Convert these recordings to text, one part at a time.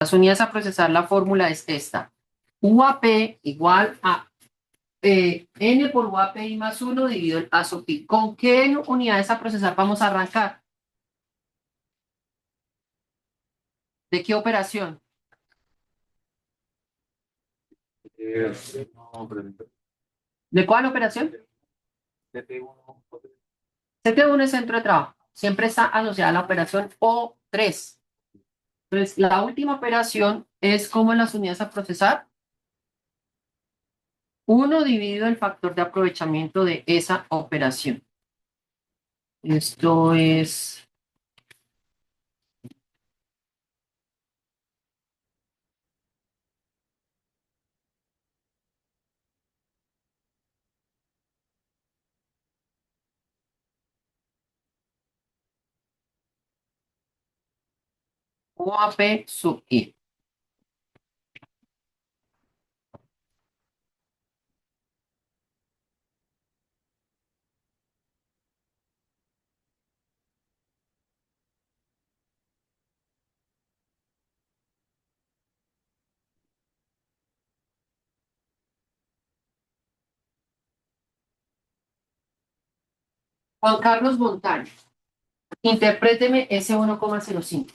Las unidades a procesar, la fórmula es esta. UAP igual a N por UAPI más 1 dividido el A sub pi. ¿Con qué unidades a procesar vamos a arrancar? ¿De qué operación? ¿De cuál operación? CT1 es centro de trabajo. Siempre está asociada a la operación O3. Entonces, la última operación es como las unidades a procesar. 1 dividido el factor de aprovechamiento de esa operación. Esto es OAP sub I. Juan Carlos Montaño, interpréteme ese 1,05.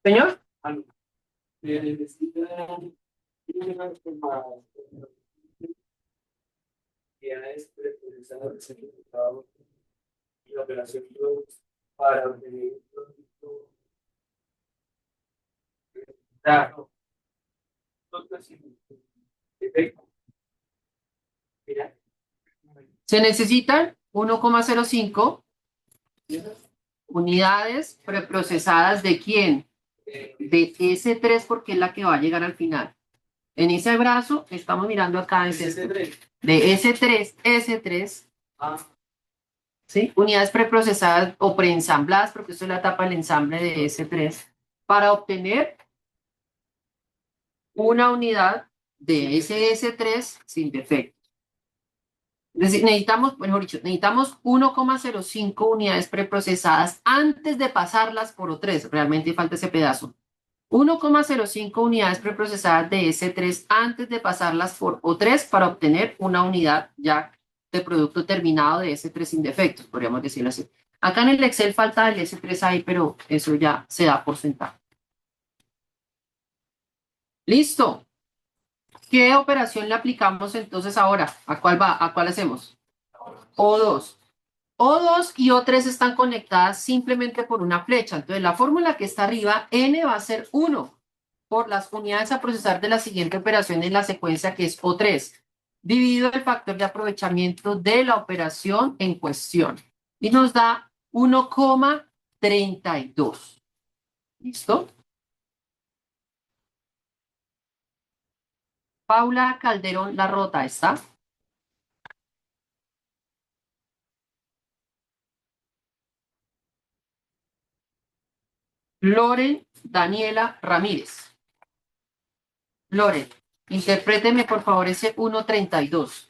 Señor, y la operación para obtener un producto. Claro. Mira. se necesitan 1,05 unidades preprocesadas ¿de quién? De S3 porque es la que va a llegar al final. En ese brazo, estamos mirando acá, es esto. De S3, ¿sí? Unidades preprocesadas o preensambladas, porque esto es la etapa del ensamble de S3, para obtener una unidad de SS3 sin defecto. Es decir, necesitamos, mejor dicho, necesitamos 1,05 unidades preprocesadas antes de pasarlas por O3. Realmente falta ese pedazo. 1,05 unidades preprocesadas de S3 antes de pasarlas por O3 para obtener una unidad ya de producto terminado de S3 sin defectos, podríamos decirlo así. Acá en el Excel falta el S3 ahí, pero eso ya se da por sentado. Listo. ¿Qué operación le aplicamos entonces ahora? ¿A cuál va? ¿A cuál hacemos? O2. O2 y O3 están conectadas simplemente por una flecha. Entonces, la fórmula que está arriba, N va a ser 1 por las unidades a procesar de la siguiente operación en la secuencia que es O3, dividido el factor de aprovechamiento de la operación en cuestión. Y nos da 1,32. ¿Listo? Paula Calderón La Rota, ¿está? Loren Daniela Ramírez. Loren, interpréteme por favor ese 1,32.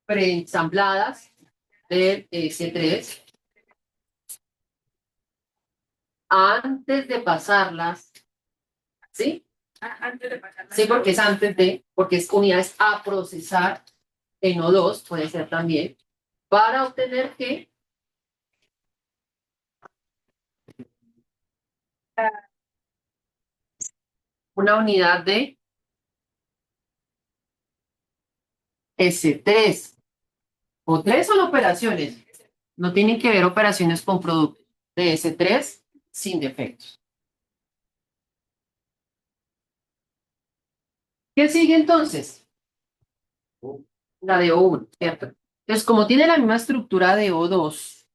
Preensambladas del S3 antes de pasarlas, ¿sí? Antes de pasar. Sí, porque es antes de, porque es unidades a procesar en O2, puede ser también, para obtener que una unidad de S3. O3 son operaciones, no tienen que ver operaciones con productos de S3 sin defectos. ¿Qué sigue entonces? La de O1, ¿cierto? Entonces, como tiene la misma estructura de O2,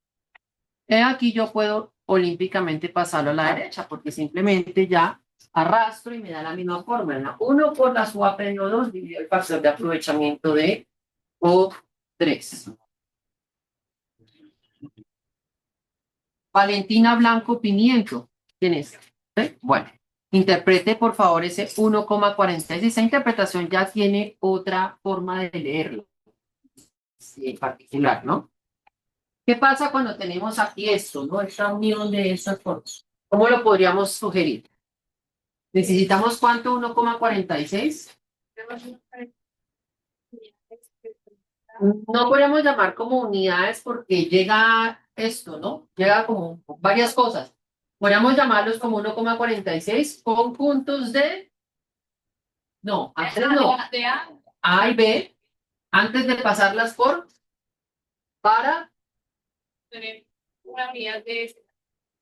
aquí yo puedo olímpicamente pasarlo a la derecha, porque simplemente ya arrastro y me da la misma fórmula. 1 por la SUAP de O2 dividido el factor de aprovechamiento de O3. Valentina Blanco Pimiento. ¿Quién es? ¿Sí? Bueno, interprete por favor ese 1,46. Esa interpretación ya tiene otra forma de leerlo. Sí, en particular, ¿no? ¿Qué pasa cuando tenemos aquí esto, ¿no? Esta unión de estos foros. ¿Cómo lo podríamos sugerir? ¿Necesitamos cuánto? 1,46. No podemos llamar como unidades porque llega esto, ¿no? Llega como varias cosas. Podríamos llamarlos como 1,46 conjuntos de... No, antes no. A y B, antes de pasarlas por... Para...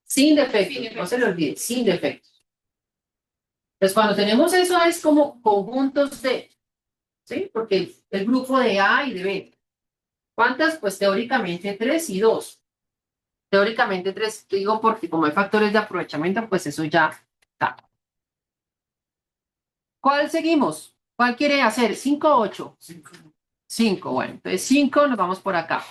Sin defectos, no se le olvide, sin defectos. Entonces, cuando tenemos eso es como conjuntos de... ¿Sí? Porque el grupo de A y de B. ¿Cuántas? Pues teóricamente 3 y 2. Teóricamente 3, digo porque como hay factores de aprovechamiento, pues eso ya está. ¿Cuál seguimos? ¿Cuál quiere hacer? ¿5 o 8? 5, bueno. Entonces 5 nos vamos por acá.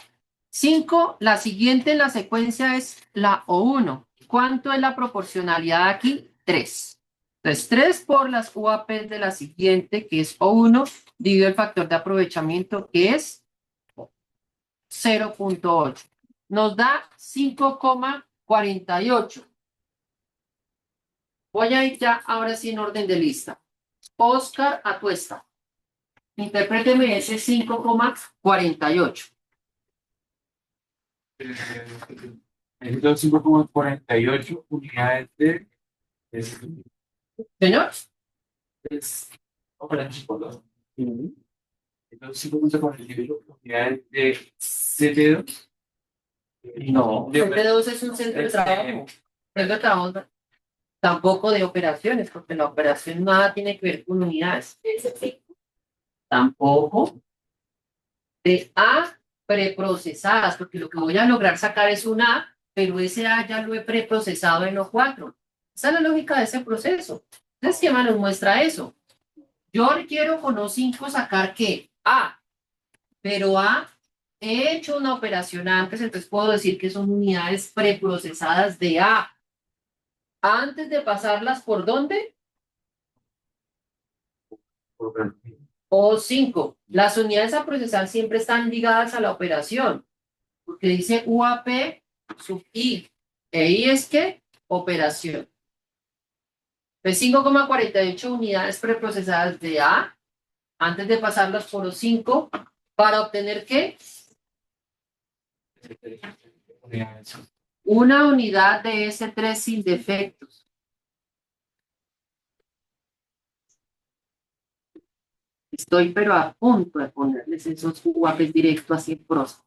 5, la siguiente en la secuencia es la O1. ¿Cuánto es la proporcionalidad aquí? 3. Entonces 3 por las UAP de la siguiente, que es O1, dividido el factor de aprovechamiento, que es 0,8. Nos da 5,48. Voy a ir ya ahora sí en orden de lista. Oscar Atuesta. Interpréteme ese 5,48. Necesito 5,48 unidades de... Señor. Entonces 5,48 unidades de CD2. No, CD2 es un centro de trabajo. Centro de trabajo tampoco de operaciones, porque la operación nada tiene que ver con unidades. Tampoco de A preprocesadas, porque lo que voy a lograr sacar es un A, pero ese A ya lo he preprocesado en O4. Esa es la lógica de ese proceso. El esquema nos muestra eso. Yo quiero con O5 sacar ¿qué? A, pero A, he hecho una operación antes, entonces puedo decir que son unidades preprocesadas de A. Antes de pasarlas por ¿dónde? O5. Las unidades a procesar siempre están ligadas a la operación, porque dice UAP sub I. E I es ¿qué? Operación. Pues 5,48 unidades preprocesadas de A, antes de pasarlas por O5, para obtener ¿qué? Una unidad de S3 sin defectos. Estoy pero a punto de ponerles esos UAPs directo así en prosa.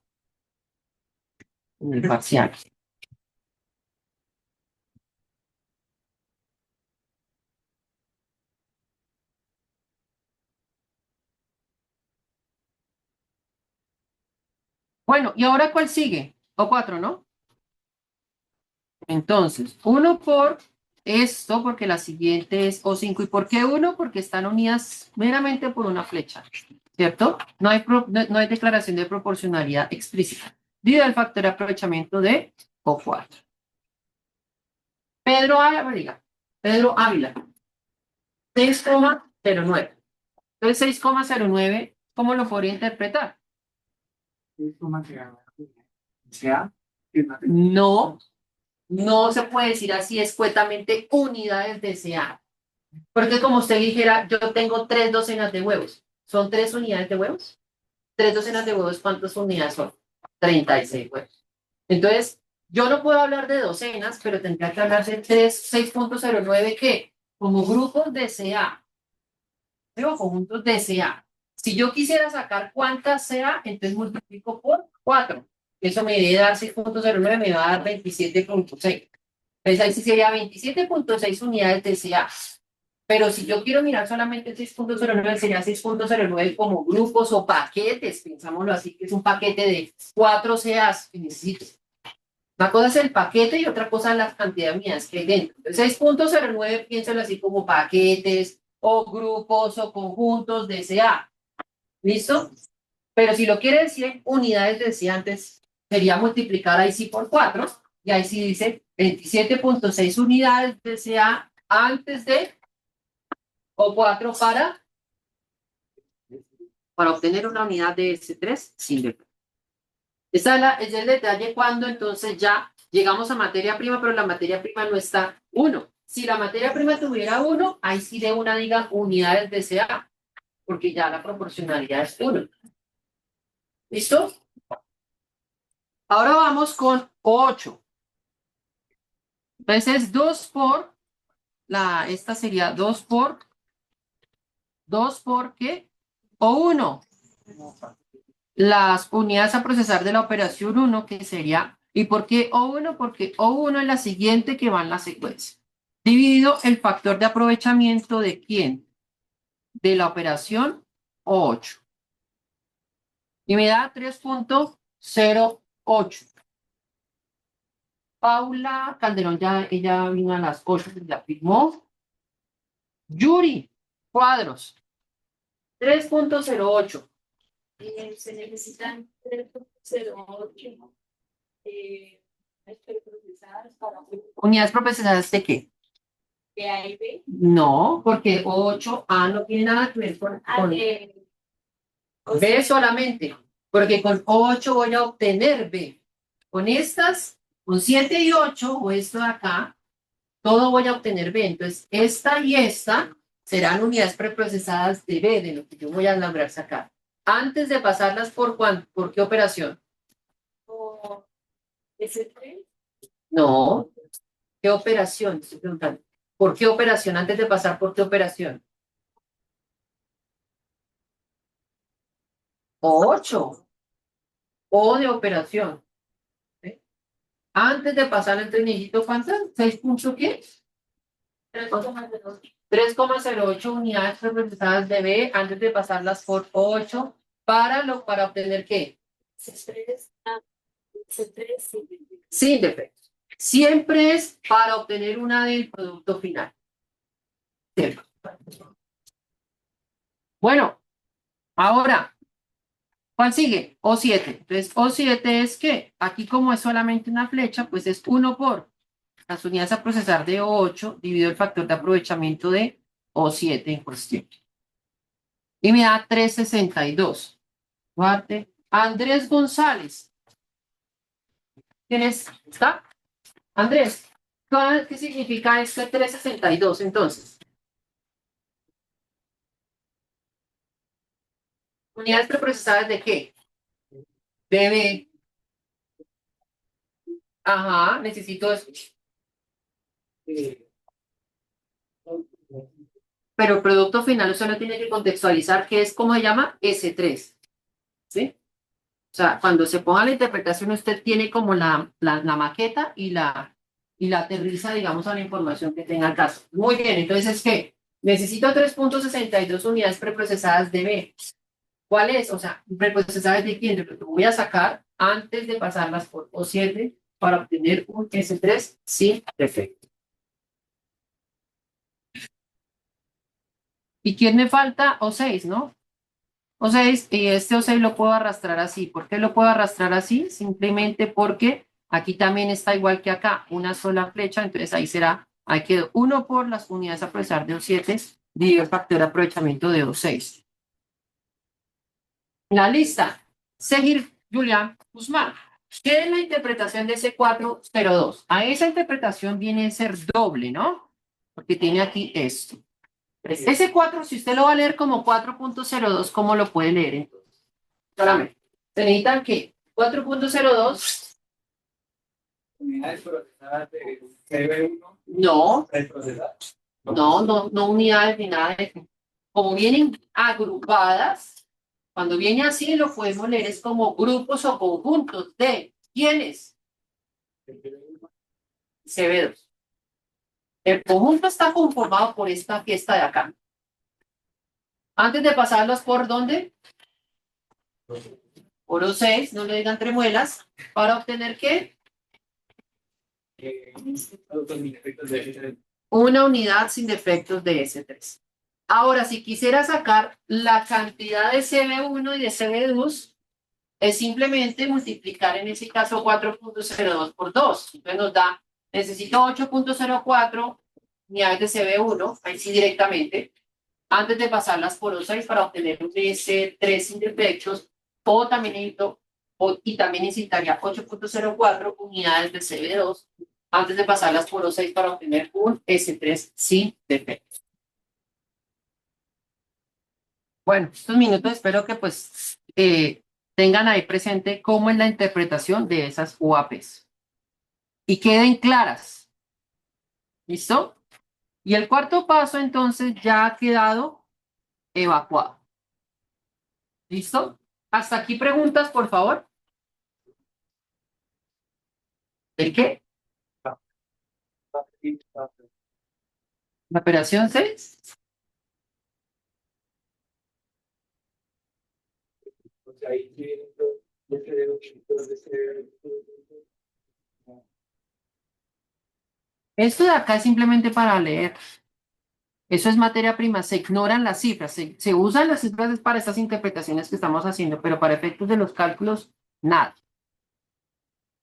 En el parcial. Bueno, ¿y ahora cuál sigue? O4, ¿no? Entonces, 1 por esto, porque la siguiente es O5. ¿Y por qué 1? Porque están unidas meramente por una flecha, ¿cierto? No hay declaración de proporcionalidad explícita. Dividido el factor de aprovechamiento de O4. Pedro Ávila, 6,09. Entonces, 6,09, ¿cómo lo podría interpretar? No, no se puede decir así escuetamente unidades de CA. Porque como usted dijera, yo tengo 3 docenas de huevos. ¿Son 3 unidades de huevos? 3 docenas de huevos, ¿cuántas unidades son? 36 huevos. Entonces, yo no puedo hablar de docenas, pero tendría que hablar de 6,09 ¿qué? Como grupos de CA. Digo, conjuntos de CA. Si yo quisiera sacar cuántas CA, entonces multiplico por 4. Eso me debe dar 6,09, me va a dar 27,6. Entonces ahí sí sería 27,6 unidades de CA. Pero si yo quiero mirar solamente el 6,09, sería 6,09 como grupos o paquetes, pensámoslo así, que es un paquete de 4 CAs que necesito. Una cosa es el paquete y otra cosa es la cantidad de unidades que hay dentro. Entonces 6,09, piénsalo así como paquetes o grupos o conjuntos de CA. ¿Listo? Pero si lo quiere decir en unidades de CA, antes sería multiplicar ahí sí por 4 Y ahí sí dice 27.6 unidades de CA antes de o 4 para obtener una unidad de S3 sin defecto. Es el detalle cuando entonces ya llegamos a materia prima, pero la materia prima no está 1. Si la materia prima tuviera 1, ahí sí de una diga unidades de CA, porque ya la proporcionalidad es 1. ¿Listo? Ahora vamos con 8. Entonces 2 por, esta sería 2 por ¿qué? O 1. Las unidades a procesar de la operación 1, que sería, ¿y por qué O1? Porque O1 es la siguiente que va en la secuencia. Dividido el factor de aprovechamiento de quién? De la operación O8. Y me da 3.08. Paula Calderón, ya ella vino a las 8, ya firmó. Yuri, cuadros. 3.08. Se necesitan 3.08 procesadas para ¿Unidades procesadas de qué? de A y B. No, porque 8A no tiene nada que ver con B solamente, porque con 8 voy a obtener B. Con estas, con 7 y 8, o esto de acá, todo voy a obtener B. Entonces, esta y esta serán unidades preprocesadas de B, de lo que yo voy a lograr sacar. Antes de pasarlas ¿por qué operación? O S3. No, ¿qué operación? Estoy preguntando. ¿Por qué operación? Antes de pasar, ¿por qué operación? 8. O de operación. ¿Sí? Antes de pasar el necesito ¿cuántas? 6 puntos ¿qué? 3,08 unidades representadas de B antes de pasarlas por 8 para obtener ¿qué? S3. S3 Sin defectos. Siempre es para obtener una del producto final. Siempre. Bueno, ahora, ¿cuál sigue? O7. Entonces, O7 es que aquí como es solamente una flecha, pues es 1 por las unidades a procesar de O8 dividido el factor de aprovechamiento de O7 en cuestión. Y me da 362. Duarte. Andrés González. ¿Quién es? ¿Está? Andrés. ¿Qué significa este 362 entonces? ¿Unidades preprocesadas de qué? De B. Ajá, necesito eso. Pero el producto final usted lo tiene que contextualizar, que es, ¿cómo se llama? S3. ¿Sí? O sea, cuando se ponga la interpretación, usted tiene como la maqueta y la aterriza, digamos, a la información que tenga el caso. Muy bien, entonces, ¿qué? Necesito 3.62 unidades preprocesadas de B. ¿Cuál es? O sea, preprocesadas de quién? De lo que voy a sacar antes de pasarlas por O7 para obtener un S3 sin defecto. ¿Y quién me falta? O6, ¿no? O6, y este O6 lo puedo arrastrar así. ¿Por qué lo puedo arrastrar así? Simplemente porque aquí también está igual que acá, una sola flecha, entonces ahí será, ahí quedó 1 por las unidades a procesar de O7, dividido el factor de aprovechamiento de O6. La lista, seguir Julián Guzmán. ¿Qué es la interpretación de ese 402? A esa interpretación viene a ser doble, ¿no? Porque tiene aquí esto. Ese 4, si usted lo va a leer como 4.02, ¿cómo lo puede leer entonces? Solamente. Se necesitan que 4.02. Unidades procesadas de CB1 No, preprocesadas. no unidades ni nada de eso. Como vienen agrupadas, cuando viene así lo podemos leer es como grupos o conjuntos de ¿quiénes? CB2. El conjunto está conformado por esta fiesta de acá. Antes de pasarlos por ¿dónde? Por O6, no le digan tremuelas, para obtener ¿qué? Una unidad sin defectos de S3. Ahora, si quisiera sacar la cantidad de CB1 y de CB2, es simplemente multiplicar en ese caso 4.02 por 2. Entonces nos da, necesito 8.04 unidades de CB1, ahí sí directamente, antes de pasarlas por O6 para obtener un S3 sin defectos, o también necesito, y también necesitaría 8.04 unidades de CB2 antes de pasarlas por O6 para obtener un S3 sin defectos. Bueno, estos minutos espero que pues tengan ahí presente cómo es la interpretación de esas UAPs y queden claras. ¿Listo? Y el cuarto paso entonces ya ha quedado evacuado. ¿Listo? Hasta aquí preguntas, por favor. ¿El qué? ¿La operación 6? O sea, ahí tienen los de ese. Esto de acá es simplemente para leer. Eso es materia prima, se ignoran las cifras, se usan las cifras para estas interpretaciones que estamos haciendo, pero para efectos de los cálculos, nada.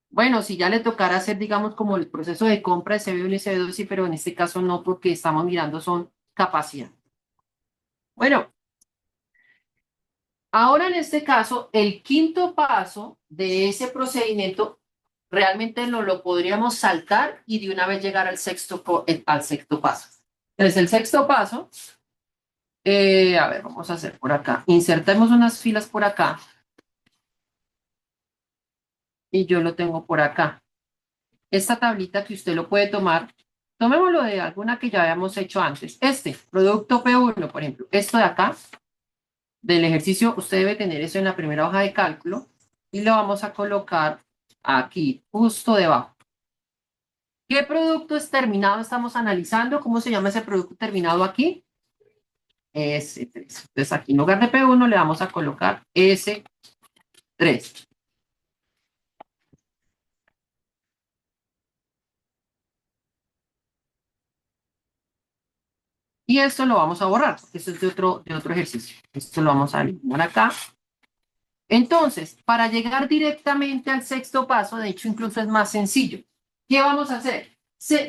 Bueno, si ya le tocara hacer, digamos, como el proceso de compra de CB1 y CB2, sí, pero en este caso no, porque estamos mirando son capacidad. Bueno, ahora en este caso, el quinto paso de ese procedimiento realmente lo podríamos saltar y de una vez llegar al sexto paso. Entonces, el sexto paso, a ver, vamos a hacer por acá. Insertemos unas filas por acá y yo lo tengo por acá. Esta tablita que usted lo puede tomar, tomémoslo de alguna que ya habíamos hecho antes. Este, producto P1, por ejemplo, esto de acá, del ejercicio, usted debe tener eso en la primera hoja de cálculo y lo vamos a colocar aquí, justo debajo. ¿Qué producto es terminado estamos analizando? ¿Cómo se llama ese producto terminado aquí? S3. Entonces aquí en lugar de P1 le vamos a colocar S3. Y esto lo vamos a borrar, porque esto es de otro ejercicio. Esto lo vamos a eliminar acá. Entonces, para llegar directamente al sexto paso, de hecho, incluso es más sencillo. ¿Qué vamos a hacer?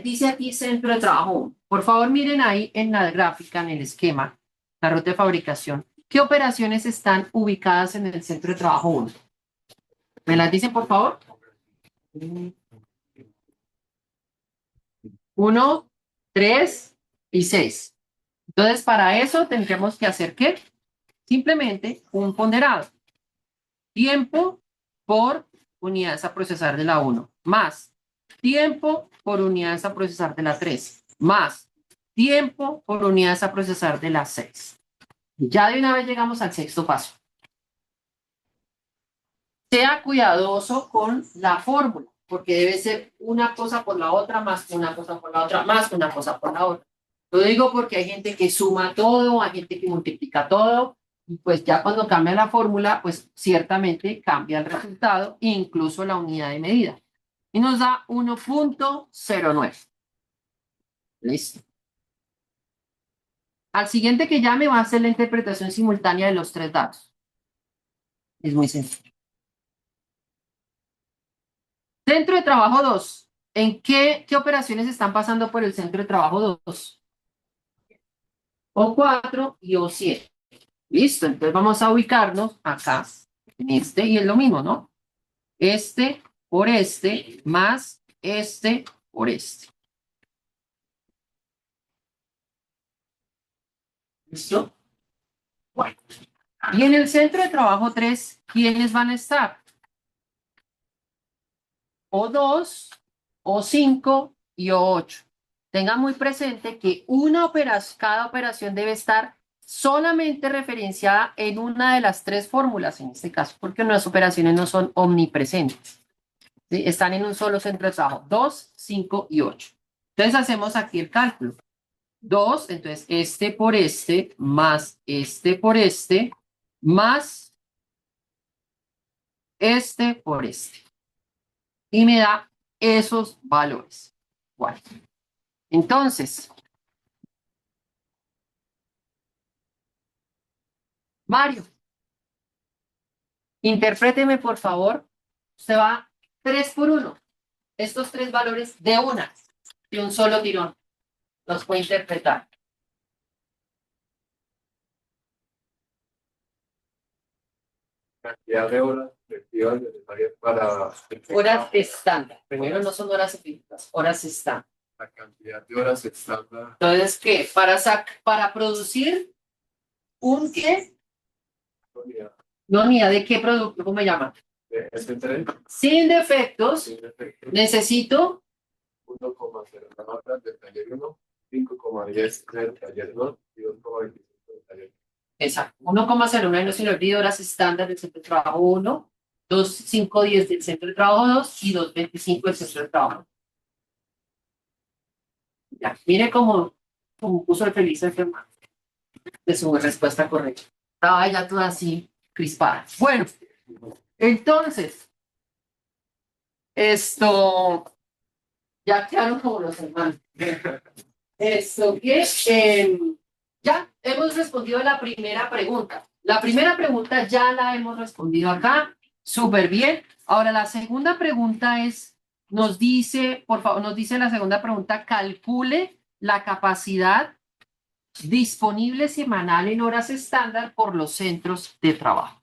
Dice aquí centro de trabajo 1. Por favor, miren ahí en la gráfica, en el esquema, la ruta de fabricación. ¿Qué operaciones están ubicadas en el centro de trabajo 1? ¿Me las dicen, por favor? 1, 3 y 6. Entonces, para eso tendríamos que hacer ¿qué? Simplemente un ponderado. Tiempo por unidades a procesar de la 1, más tiempo por unidades a procesar de la 3, más tiempo por unidades a procesar de la 6. Ya de una vez llegamos al sexto paso. Sea cuidadoso con la fórmula, porque debe ser una cosa por la otra, más una cosa por la otra, más una cosa por la otra. Lo digo porque hay gente que suma todo, hay gente que multiplica todo, y pues ya cuando cambia la fórmula, pues ciertamente cambia el resultado, incluso la unidad de medida. Y nos da 1.09. Listo. Al siguiente que llame va a hacer la interpretación simultánea de los tres datos. Es muy sencillo. Centro de trabajo 2. ¿En qué operaciones están pasando por el centro de trabajo 2? O4 y O7. Listo, entonces vamos a ubicarnos acá, en este, y es lo mismo, ¿no? Este por este, más este por este. ¿Listo? Bueno. Y en el centro de trabajo 3, ¿quiénes van a estar? O2, O5 y O8. Tengan muy presente que cada operación debe estar solamente referenciada en una de las tres fórmulas, en este caso, porque las operaciones no son omnipresentes. ¿Sí? Están en un solo centro de trabajo, 2, 5 y 8. Entonces hacemos aquí el cálculo. 2, entonces este por este, más este por este, más este por este. Y me da esos valores. Bueno, entonces, Mario, Interpréteme, por favor. Usted va 3 por 1. Estos 3 valores de un solo tirón. Los puede interpretar. Cantidad de horas efectivas necesarias para Horas estándar. Primero no son horas efectivas, horas estándar. la cantidad de horas estándar Entonces, ¿qué? Para producir un qué? No, unidad de qué producto, ¿cómo me llaman? de S3 Sin defectos, sin efecto necesito 1,0 horas del taller 1, 5,10 del taller 2 y 2,25 del taller 3. exacto, 1,01 no se le olvide horas estándar del centro de trabajo 1, 2,510 del centro de trabajo 2 y 2,25 del centro de trabajo. Ya, mire cómo puso el feliz enfermado de su respuesta correcta. Estaba ya toda así crispada. Bueno, entonces, esto, ya quedaron como los hermanos. Esto que ya hemos respondido a la primera pregunta. La primera pregunta ya la hemos respondido acá. Súper bien. Ahora la segunda pregunta es, nos dice, por favor, nos dice la segunda pregunta, calcule la capacidad disponible semanal en horas estándar por los centros de trabajo.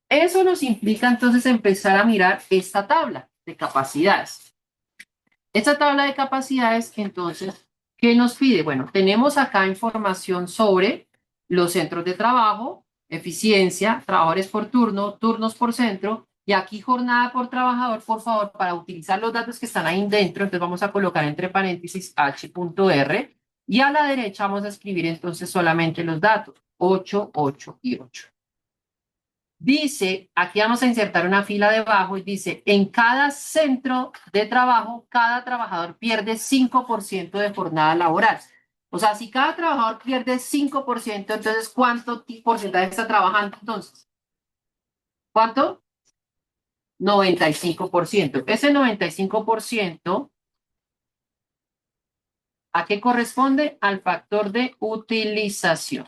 Eso nos implica entonces empezar a mirar esta tabla de capacidades. Esta tabla de capacidades, entonces, ¿qué nos pide? Bueno, tenemos acá información sobre los centros de trabajo, eficiencia, trabajadores por turno, turnos por centro, y aquí jornada por trabajador, por favor, para utilizar los datos que están ahí dentro, entonces vamos a colocar entre paréntesis h.r, y a la derecha vamos a escribir entonces solamente los datos, 8, 8 y 8. Dice, aquí vamos a insertar una fila debajo y dice, en cada centro de trabajo, cada trabajador pierde 5% de jornada laboral. O sea, si cada trabajador pierde 5%, entonces, ¿cuánto porcentaje está trabajando entonces? ¿Cuánto? 95%. Ese 95%, ¿a qué corresponde? Al factor de utilización.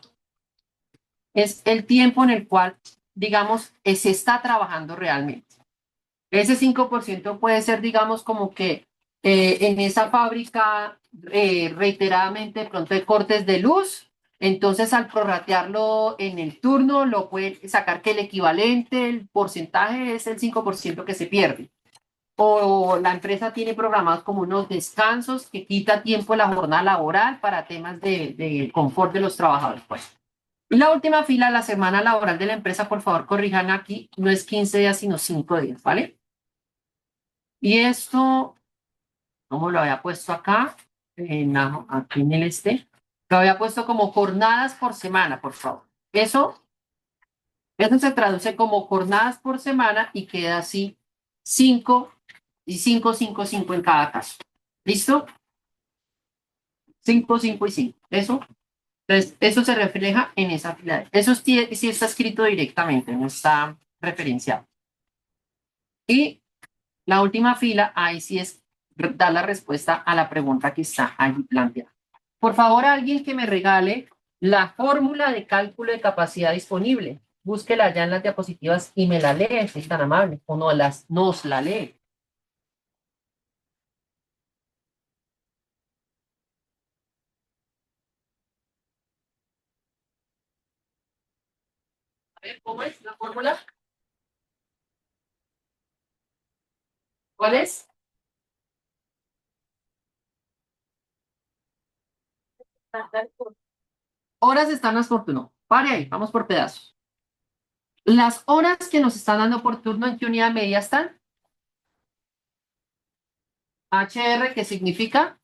Es el tiempo en el cual, digamos, se está trabajando realmente. Ese 5% puede ser, digamos, como que en esa fábrica reiteradamente de pronto hay cortes de luz, entonces al prorratearlo en el turno lo puede sacar que el equivalente, el porcentaje es el 5% que se pierde. O la empresa tiene programados como unos descansos que quita tiempo de la jornada laboral para temas de confort de los trabajadores. Pues. Y la última fila, la semana laboral de la empresa, por favor, corrijan aquí, no es 15 días, sino 5 días, ¿vale? Y esto, ¿cómo lo había puesto acá? Aquí en el lo había puesto como jornadas por semana, por favor. Eso se traduce como jornadas por semana y queda así 5 y 5, 5, 5 en cada caso. ¿Listo? 5, 5 y 5. Entonces, eso se refleja en esa fila. Eso sí está escrito directamente, no está referenciado. Y la última fila, ahí sí es dar la respuesta a la pregunta que está allí planteada. Por favor, alguien que me regale la fórmula de cálculo de capacidad disponible. Búsquela allá en las diapositivas y me la lee, si es tan amable. O no, nos la lee. A ver, ¿cómo es la fórmula? ¿Cuál es? Horas estándar por turno. Pare ahí, vamos por pedazos. Las horas que nos están dando por turno, ¿en qué unidad media están? HR, ¿qué significa?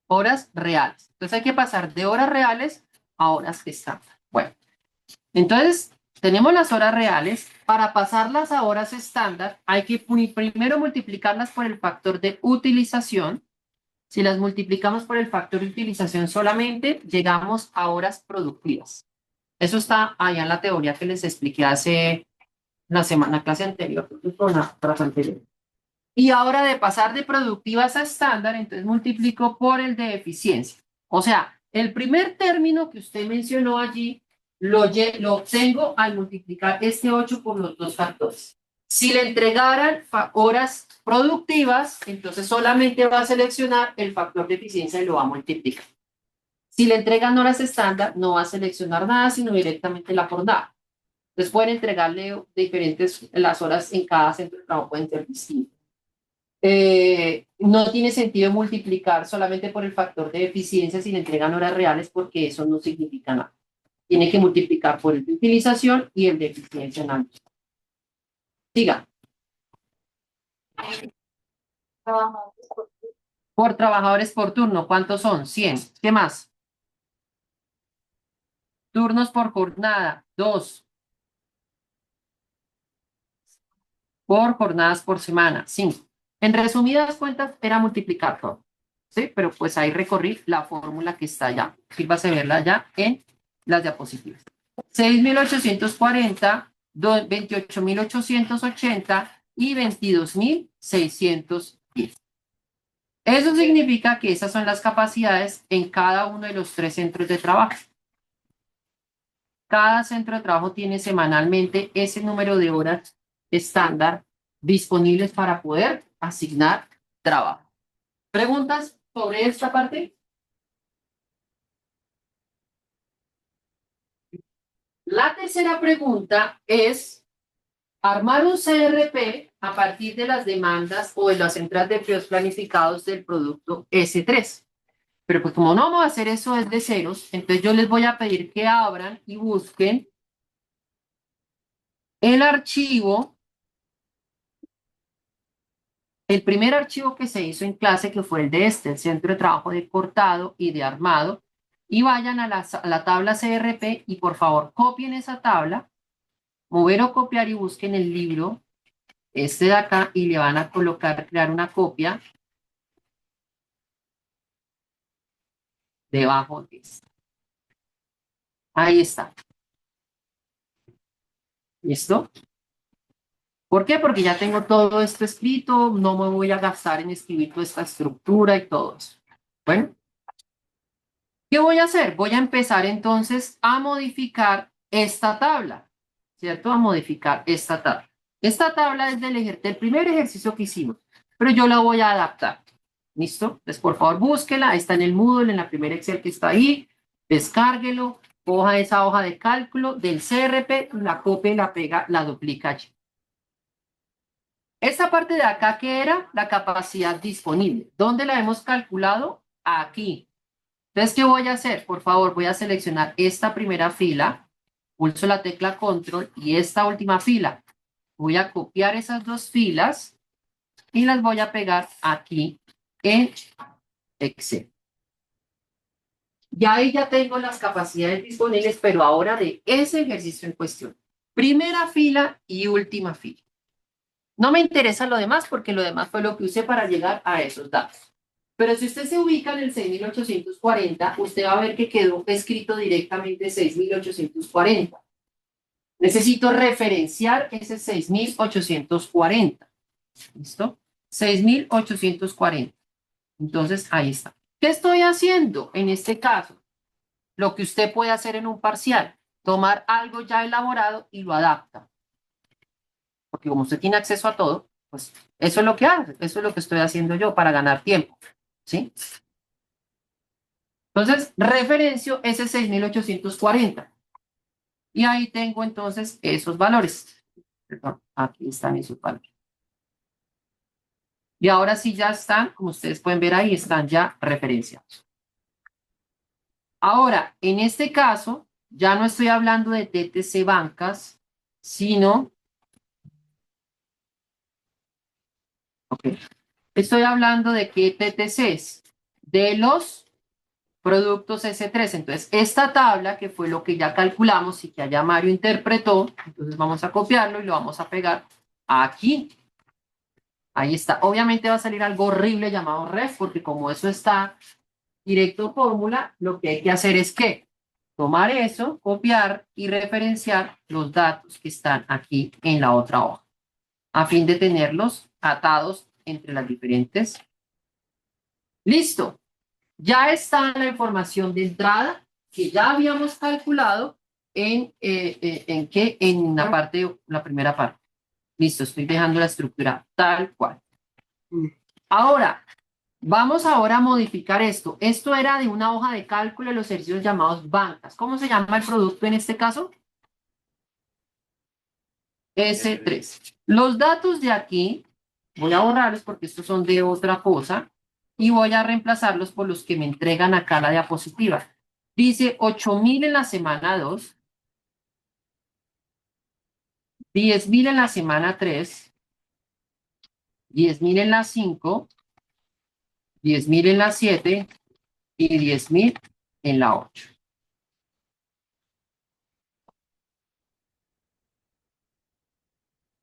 Horas reales. Entonces hay que pasar de horas reales a horas estándar. Bueno, entonces tenemos las horas reales. Para pasarlas a horas estándar, hay que primero multiplicarlas por el factor de utilización. Si las multiplicamos por el factor de utilización solamente, llegamos a horas productivas. Eso está allá en la teoría que les expliqué hace la clase anterior, la clase anterior. Y ahora de pasar de productivas a estándar, entonces multiplico por el de eficiencia. O sea, el primer término que usted mencionó allí, lo obtengo al multiplicar este 8 por los dos factores. Si le entregaran horas productivas, entonces solamente va a seleccionar el factor de eficiencia y lo va a multiplicar. Si le entregan horas estándar, no va a seleccionar nada, sino directamente la jornada. Entonces pueden entregarle diferentes, las horas en cada centro de trabajo pueden ser distintas. No tiene sentido multiplicar solamente por el factor de eficiencia si le entregan horas reales porque eso no significa nada. Tiene que multiplicar por el de utilización y el de eficiencia en ambos. Siga. Trabajadores por Por trabajadores por turno, ¿cuántos son? 100. ¿Qué más? Turnos por jornada, 2. Por jornadas por semana, 5. En resumidas cuentas, era multiplicar todo. ¿Sí? Pero pues ahí recorrí la fórmula que está allá. Sírvase verla ya en las diapositivas. 6.840, 28.880 y 22.610. Eso significa que esas son las capacidades en cada uno de los 3 centros de trabajo. Cada centro de trabajo tiene semanalmente ese número de horas estándar disponibles para poder asignar trabajo. ¿Preguntas sobre esta parte? La tercera pregunta es armar un CRP a partir de las demandas o de las entradas de periodos planificados del producto S3. Pero pues como no vamos a hacer eso desde ceros, entonces yo les voy a pedir que abran y busquen el archivo, el primer archivo que se hizo en clase, que fue el de el centro de trabajo de cortado y de armado, y vayan a la tabla CRP y por favor copien esa tabla, mover o copiar y busquen el libro, este de acá, y le van a colocar, crear una copia debajo de esta. Ahí está. ¿Listo? ¿Por qué? Porque ya tengo todo esto escrito, no me voy a gastar en escribir toda esta estructura y todo eso. Bueno, ¿qué voy a hacer? Voy a empezar entonces a modificar esta tabla, ¿cierto? A modificar esta tabla. Esta tabla es del primer ejercicio que hicimos, pero yo la voy a adaptar. ¿Listo? Entonces, por favor, búsquela, está en el Moodle, en la primera Excel que está ahí, descárguelo, coja esa hoja de cálculo del CRP, la copia y la pega, la duplica allí. Esta parte de acá, ¿qué era? La capacidad disponible. ¿Dónde la hemos calculado? Aquí. Entonces, ¿qué voy a hacer? Por favor, voy a seleccionar esta primera fila, pulso la tecla Control y esta última fila. Voy a copiar esas dos filas y las voy a pegar aquí en Excel. Ya ahí ya tengo las capacidades disponibles, pero ahora de ese ejercicio en cuestión. Primera fila y última fila. No me interesa lo demás porque lo demás fue lo que usé para llegar a esos datos. Pero si usted se ubica en el 6.840, usted va a ver que quedó escrito directamente 6.840. Necesito referenciar ese 6.840. ¿Listo? 6.840. Entonces, ahí está. ¿Qué estoy haciendo en este caso? Lo que usted puede hacer en un parcial. Tomar algo ya elaborado y lo adapta. Porque como usted tiene acceso a todo, pues eso es lo que hace, eso es lo que estoy haciendo yo para ganar tiempo, ¿sí? Entonces, referencio ese 6.840. Y ahí tengo entonces esos valores. Perdón, aquí están esos valores. Y ahora sí ya están, como ustedes pueden ver ahí, están ya referenciados. Ahora, en este caso, ya no estoy hablando de TTC bancas, sino... Okay. Estoy hablando de qué TTCs, de los productos S3. Entonces, esta tabla, que fue lo que ya calculamos y que allá Mario interpretó, entonces vamos a copiarlo y lo vamos a pegar aquí. Ahí está. Obviamente va a salir algo horrible llamado ref, porque como eso está directo fórmula, lo que hay que hacer es que tomar eso, copiar y referenciar los datos que están aquí en la otra hoja, a fin de tenerlos atados entre las diferentes. Listo. Ya está la información de entrada que ya habíamos calculado ¿en qué? En la primera parte. Listo, estoy dejando la estructura tal cual. Ahora, vamos ahora a modificar esto. Esto era de una hoja de cálculo de los ejercicios llamados bancas. ¿Cómo se llama el producto en este caso? S3. Los datos de aquí, voy a borrarlos porque estos son de otra cosa y voy a reemplazarlos por los que me entregan acá la diapositiva. Dice 8.000 en la semana 2, 10.000 en la semana 3, 10.000 en la 5, 10.000 en la 7 y 10.000 en la 8.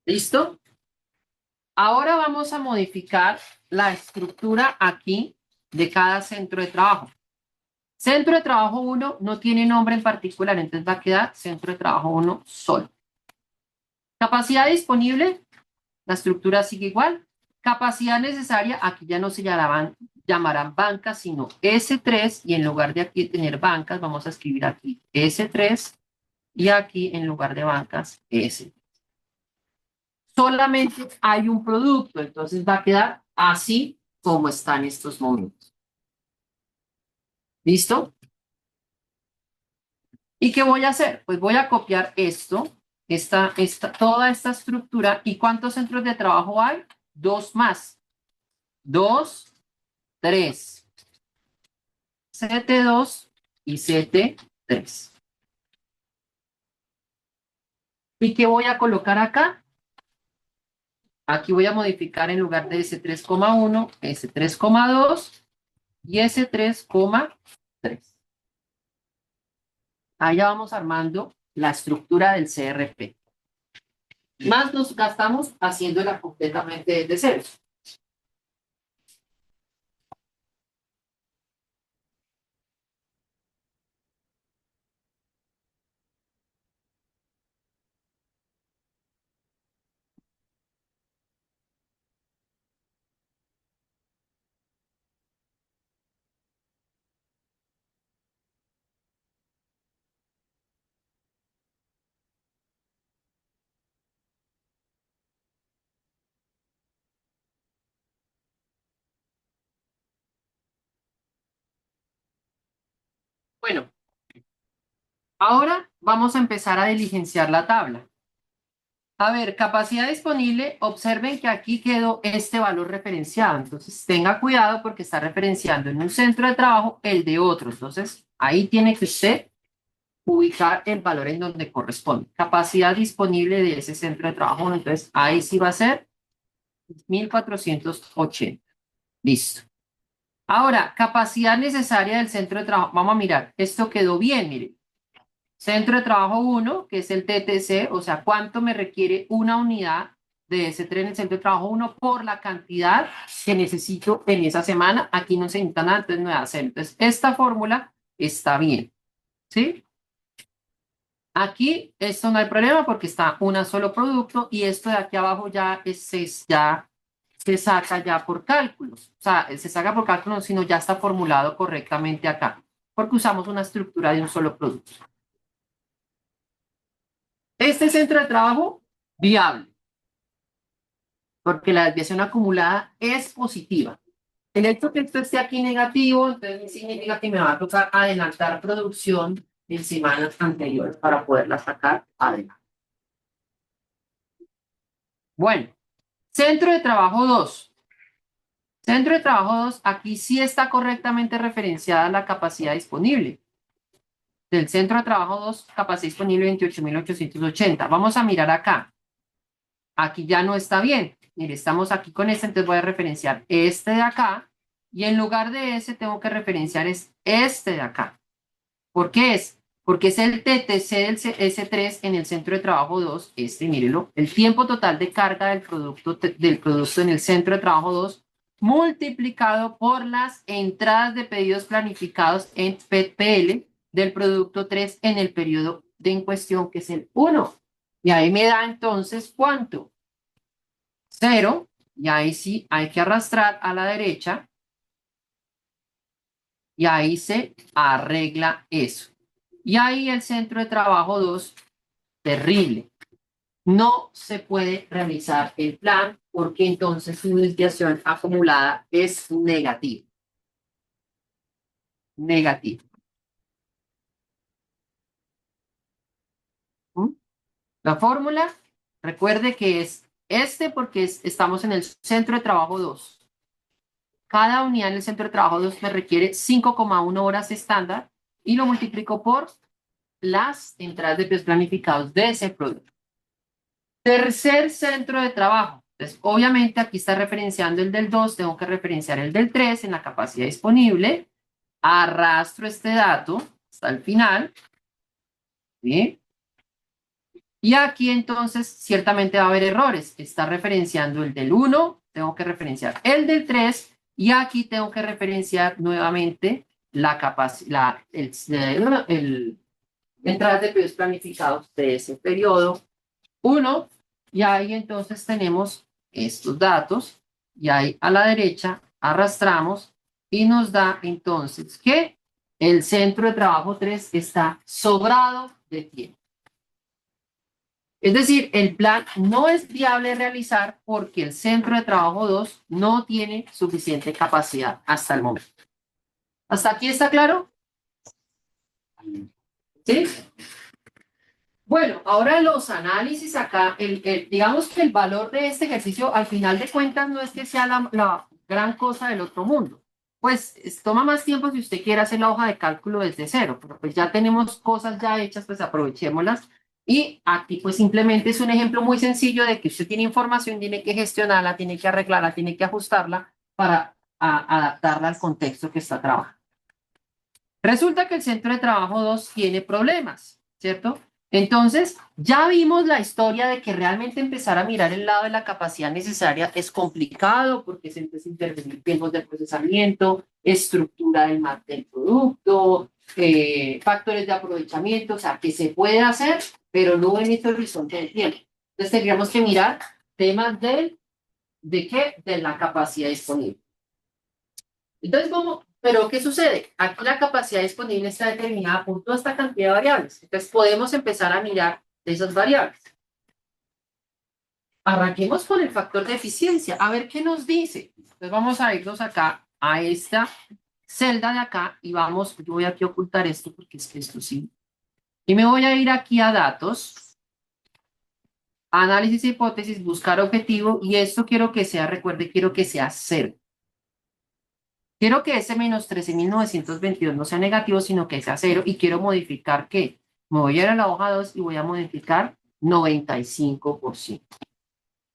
¿Listo? Ahora vamos a modificar la estructura aquí de cada centro de trabajo. Centro de trabajo 1 no tiene nombre en particular, entonces va a quedar centro de trabajo 1 solo. Capacidad disponible, la estructura sigue igual. Capacidad necesaria, aquí ya no se llamarán bancas, sino S3, y en lugar de aquí tener bancas, vamos a escribir aquí S3, y aquí en lugar de bancas, S. Solamente hay un producto, entonces va a quedar así como está en estos momentos. ¿Listo? ¿Y qué voy a hacer? Pues voy a copiar esto, toda esta estructura. ¿Y cuántos centros de trabajo hay? 2 más. 2, 3. CT2 y CT3. ¿Y qué voy a colocar acá? Aquí voy a modificar en lugar de S3,1, S3,2 y S3,3. Allá vamos armando la estructura del CRP. Más nos gastamos haciéndola completamente desde cero. Bueno, ahora vamos a empezar a diligenciar la tabla. A ver, capacidad disponible, observen que aquí quedó este valor referenciado. Entonces, tenga cuidado porque está referenciando en un centro de trabajo el de otro. Entonces, ahí tiene que usted ubicar el valor en donde corresponde. Capacidad disponible de ese centro de trabajo. Entonces, ahí sí va a ser 1480. Listo. Ahora, capacidad necesaria del centro de trabajo. Vamos a mirar. Esto quedó bien, mire. Centro de trabajo 1, que es el TTC, o sea, cuánto me requiere una unidad de ese tren en el centro de trabajo 1 por la cantidad que necesito en esa semana. Aquí no se necesita nada, entonces no voy a hacer. Entonces, esta fórmula está bien, ¿sí? Aquí esto no hay problema porque está un solo producto y esto de aquí abajo ya se saca ya por cálculos. O sea, se saca por cálculos, sino ya está formulado correctamente acá, porque usamos una estructura de un solo producto. Este centro de trabajo, viable, porque la desviación acumulada es positiva. El hecho que esto esté aquí negativo, entonces significa que me va a tocar adelantar producción en semanas anteriores para poderla sacar adelante. Bueno, centro de trabajo 2. Centro de trabajo 2, aquí sí está correctamente referenciada la capacidad disponible. Del centro de trabajo 2, capacidad disponible 28.880. Vamos a mirar acá. Aquí ya no está bien. Mire, estamos aquí con este, entonces voy a referenciar este de acá. Y en lugar de ese tengo que referenciar este de acá. ¿Por qué es? Porque es el TTC del S3 en el centro de trabajo 2. Mírelo. El tiempo total de carga del producto en el centro de trabajo 2 multiplicado por las entradas de pedidos planificados en PL del producto 3 en el periodo en cuestión, que es el 1. Y ahí me da entonces, ¿cuánto? 0. Y ahí sí hay que arrastrar a la derecha. Y ahí se arregla eso. Y ahí el centro de trabajo 2, terrible. No se puede realizar el plan porque entonces su desviación acumulada es negativa. Negativa. ¿Mm? La fórmula, recuerde que es porque estamos en el centro de trabajo 2. Cada unidad en el centro de trabajo 2 me requiere 5,1 horas estándar y lo multiplico por las entradas de precios planificados de ese producto. Tercer centro de trabajo. Entonces, obviamente aquí está referenciando el del 2, tengo que referenciar el del 3 en la capacidad disponible. Arrastro este dato hasta el final. ¿Sí? Y aquí entonces ciertamente va a haber errores. Está referenciando el del 1, tengo que referenciar el del 3 y aquí tengo que referenciar nuevamente la capacidad, entradas de periodos planificados de ese periodo 1 y ahí entonces tenemos estos datos y ahí a la derecha arrastramos y nos da entonces que el centro de trabajo 3 está sobrado de tiempo. Es decir, el plan no es viable realizar porque el centro de trabajo 2 no tiene suficiente capacidad hasta el momento. ¿Hasta aquí está claro? ¿Sí? Bueno, ahora los análisis acá, digamos que el valor de este ejercicio al final de cuentas no es que sea la gran cosa del otro mundo. Pues toma más tiempo si usted quiere hacer la hoja de cálculo desde cero, pero pues ya tenemos cosas ya hechas, pues aprovechémoslas. Y aquí pues simplemente es un ejemplo muy sencillo de que usted tiene información, tiene que gestionarla, tiene que arreglarla, tiene que ajustarla para adaptarla al contexto que está trabajando. Resulta que el centro de trabajo 2 tiene problemas, ¿cierto? Entonces, ya vimos la historia de que realmente empezar a mirar el lado de la capacidad necesaria es complicado porque se empieza a intervenir tiempos de procesamiento, estructura del producto, factores de aprovechamiento, o sea, que se puede hacer, pero no en este horizonte de tiempo. Entonces, tendríamos que mirar temas ¿de qué? De la capacidad disponible. Entonces, pero ¿qué sucede? Aquí la capacidad disponible está determinada por toda esta cantidad de variables. Entonces, podemos empezar a mirar esas variables. Arranquemos con el factor de eficiencia, a ver qué nos dice. Entonces, vamos a irnos acá a esta celda de acá y vamos, yo voy aquí a ocultar esto porque es que esto sí. Y me voy a ir aquí a datos, análisis de hipótesis, buscar objetivo y esto quiero que sea, recuerde, quiero que sea 0. Quiero que ese menos 13.922 no sea negativo, sino que sea 0 y quiero modificar ¿qué? Me voy a ir a la hoja 2 y voy a modificar 95%.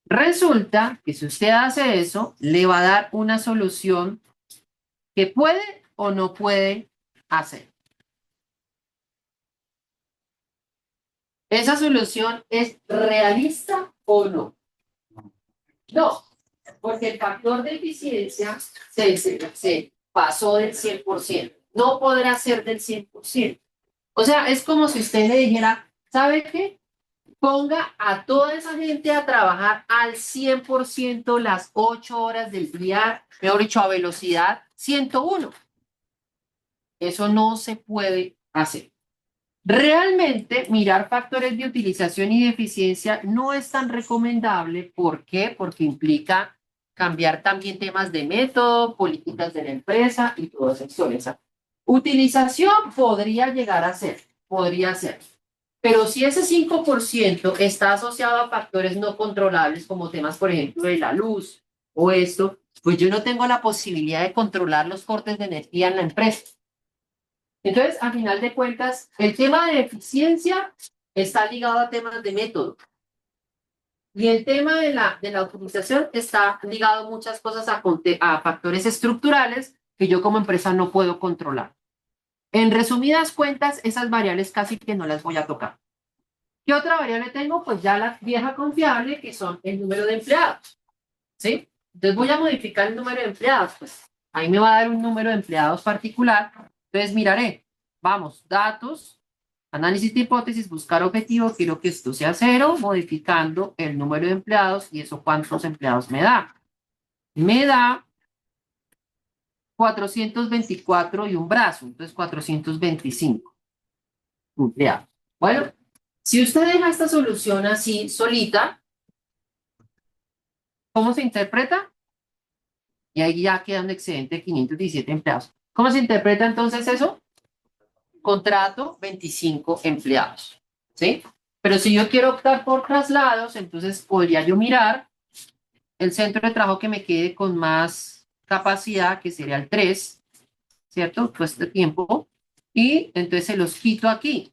Resulta que si usted hace eso, le va a dar una solución que puede o no puede hacer. ¿Esa solución es realista o no? No, porque el factor de eficiencia se pasó del 100%. No podrá ser del 100%. O sea, es como si usted le dijera, ¿sabe qué? Ponga a toda esa gente a trabajar al 100% las 8 horas del día, mejor dicho, a velocidad 101. Eso no se puede hacer. Realmente, mirar factores de utilización y de eficiencia no es tan recomendable. ¿Por qué? Porque implica cambiar también temas de método, políticas de la empresa y todo eso. Utilización podría llegar a ser, podría ser. Pero si ese 5% está asociado a factores no controlables, como temas, por ejemplo, de la luz o esto, pues yo no tengo la posibilidad de controlar los cortes de energía en la empresa. Entonces, a final de cuentas, el tema de eficiencia está ligado a temas de método. Y el tema de la utilización está ligado a muchas cosas a factores estructurales que yo como empresa no puedo controlar. En resumidas cuentas, esas variables casi que no las voy a tocar. ¿Qué otra variable tengo? Pues ya la vieja confiable, que son el número de empleados. ¿Sí? Entonces voy a modificar el número de empleados. Pues ahí me va a dar un número de empleados particular. Entonces miraré. Vamos, datos, análisis de hipótesis, buscar objetivo. Quiero que esto sea 0, modificando el número de empleados. ¿Y eso cuántos empleados me da? Me da 424 y un brazo. Entonces 425. empleados. Bueno, si usted deja esta solución así solita, ¿cómo se interpreta? Y ahí ya queda un excedente de 517 empleados. ¿Cómo se interpreta entonces eso? Contrato 25 empleados, ¿sí? Pero si yo quiero optar por traslados, entonces podría yo mirar el centro de trabajo que me quede con más capacidad, que sería el 3, ¿cierto? Todo este tiempo. Y entonces se los quito aquí.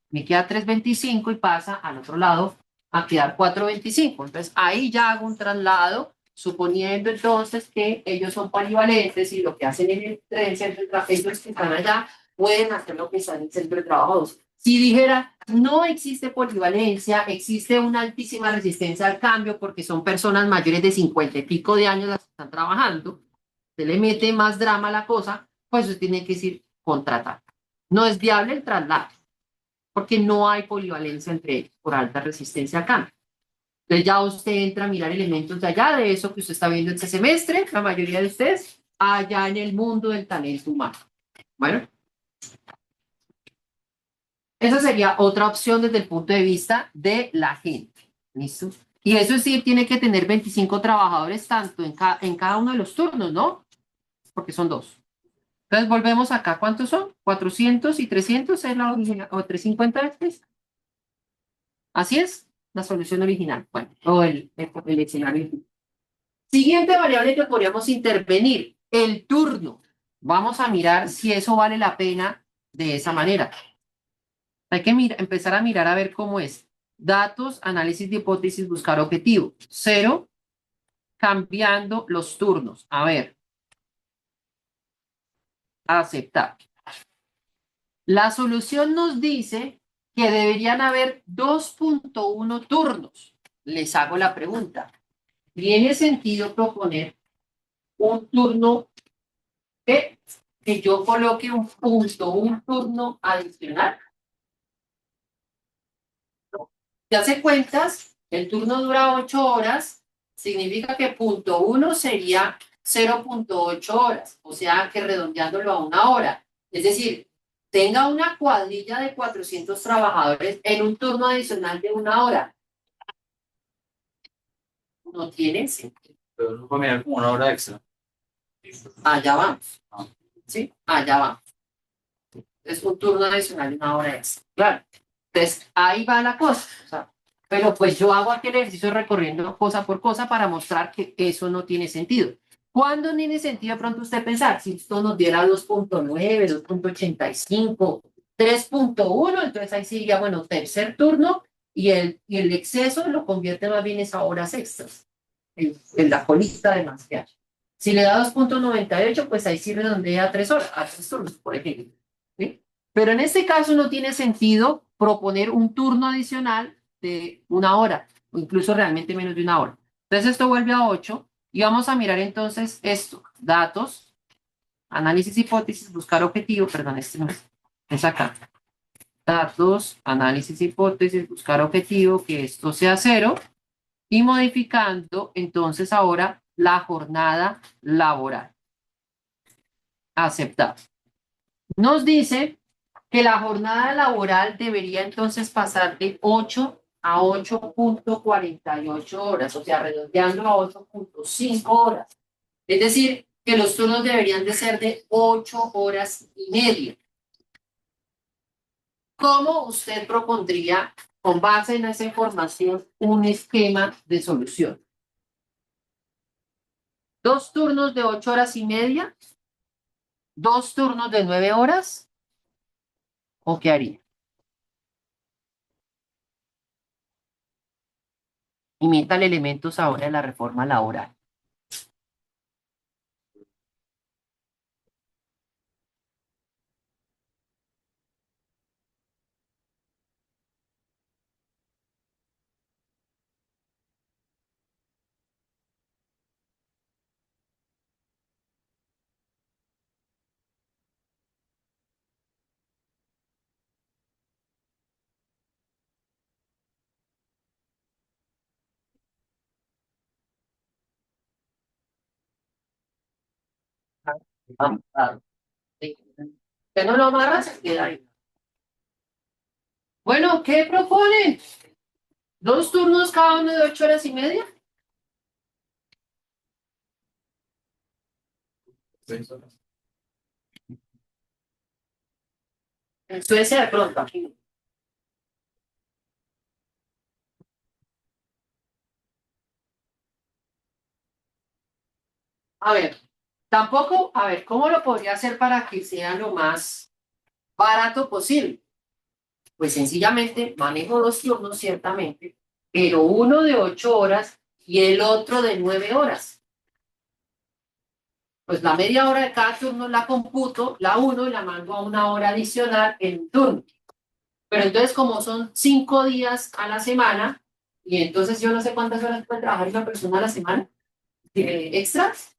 Me queda 325 y pasa al otro lado a quedar 425. Entonces ahí ya hago un traslado, suponiendo entonces que ellos son polivalentes y lo que hacen en el centro de trabajo, ellos que están allá, pueden hacer lo que está en el centro de trabajo. Si dijera, no existe polivalencia, existe una altísima resistencia al cambio porque son personas mayores de 50 y pico de años las que están trabajando, se le mete más drama a la cosa, pues usted tiene que decir contratar. No es viable el traslado porque no hay polivalencia entre ellos por alta resistencia al cambio. Entonces ya usted entra a mirar elementos de allá, de eso que usted está viendo este semestre, la mayoría de ustedes, allá en el mundo del talento humano. Bueno, esa sería otra opción desde el punto de vista de la gente. ¿Listo? Y eso sí, tiene que tener 25 trabajadores tanto en cada uno de los turnos, ¿no? Porque son dos. Entonces volvemos acá. ¿Cuántos son? 400 y 300 es la original, o 350 veces. Así es, la solución original. Bueno, o el escenario. Siguiente variable que podríamos intervenir, el turno. Vamos a mirar si eso vale la pena de esa manera. Hay que empezar a mirar a ver cómo es. Datos, análisis de hipótesis, buscar objetivo. 0, cambiando los turnos. A ver, aceptar. La solución nos dice que deberían haber 2.1 turnos. Les hago la pregunta. ¿Tiene sentido proponer un turno que yo coloque un punto, un turno adicional? Si hace cuentas, el turno dura 8 horas, significa que punto 1 sería 0.8 horas, o sea que redondeándolo a una hora. Es decir, tenga una cuadrilla de 400 trabajadores en un turno adicional de una hora. No tiene sentido. Pero no puede mirar como una hora extra. Allá vamos. ¿Sí? Allá vamos. Es un turno adicional de una hora extra. Claro. Entonces, ahí va la cosa. O sea, pero pues yo hago aquel ejercicio recorriendo cosa por cosa para mostrar que eso no tiene sentido. ¿Cuándo tiene sentido de pronto usted pensar? Si esto nos diera 2.9, 2.85, 3.1, entonces ahí sí diría, bueno, tercer turno y el exceso lo convierte más bien en horas extras, en la colista de más que hay. Si le da 2.98, pues ahí sí redondea a 3 horas, a 3 turnos, por ejemplo. ¿Sí? Pero en este caso no tiene sentido proponer un turno adicional de una hora, o incluso realmente menos de una hora. Entonces esto vuelve a 8 y vamos a mirar entonces esto, datos, análisis hipótesis, buscar objetivo, perdón, este no es acá. Datos, análisis hipótesis, buscar objetivo, que esto sea 0 y modificando entonces ahora la jornada laboral. Aceptar. Nos dice que la jornada laboral debería entonces pasar de 8 a 8.48 horas, o sea, redondeando a 8.5 horas. Es decir, que los turnos deberían de ser de 8 horas y media. ¿Cómo usted propondría, con base en esa información, un esquema de solución? ¿Dos turnos de 8 horas y media? ¿Dos turnos de 9 horas? ¿O qué haría? Imita el elementos ahora de la reforma laboral. Ah, sí. Que no lo amarra, se queda ahí. Bueno, ¿qué proponen? ¿2 turnos cada uno de 8 horas y media? 6 horas. En Suecia de pronto, aquí no. A ver, tampoco, a ver, ¿cómo lo podría hacer para que sea lo más barato posible? Pues sencillamente manejo 2 turnos, ciertamente, pero uno de 8 horas y el otro de 9 horas. Pues la media hora de cada turno la computo, la uno y la mando a una hora adicional en un turno. Pero entonces, como son 5 días a la semana, y entonces yo no sé cuántas horas puede trabajar una persona a la semana, extras.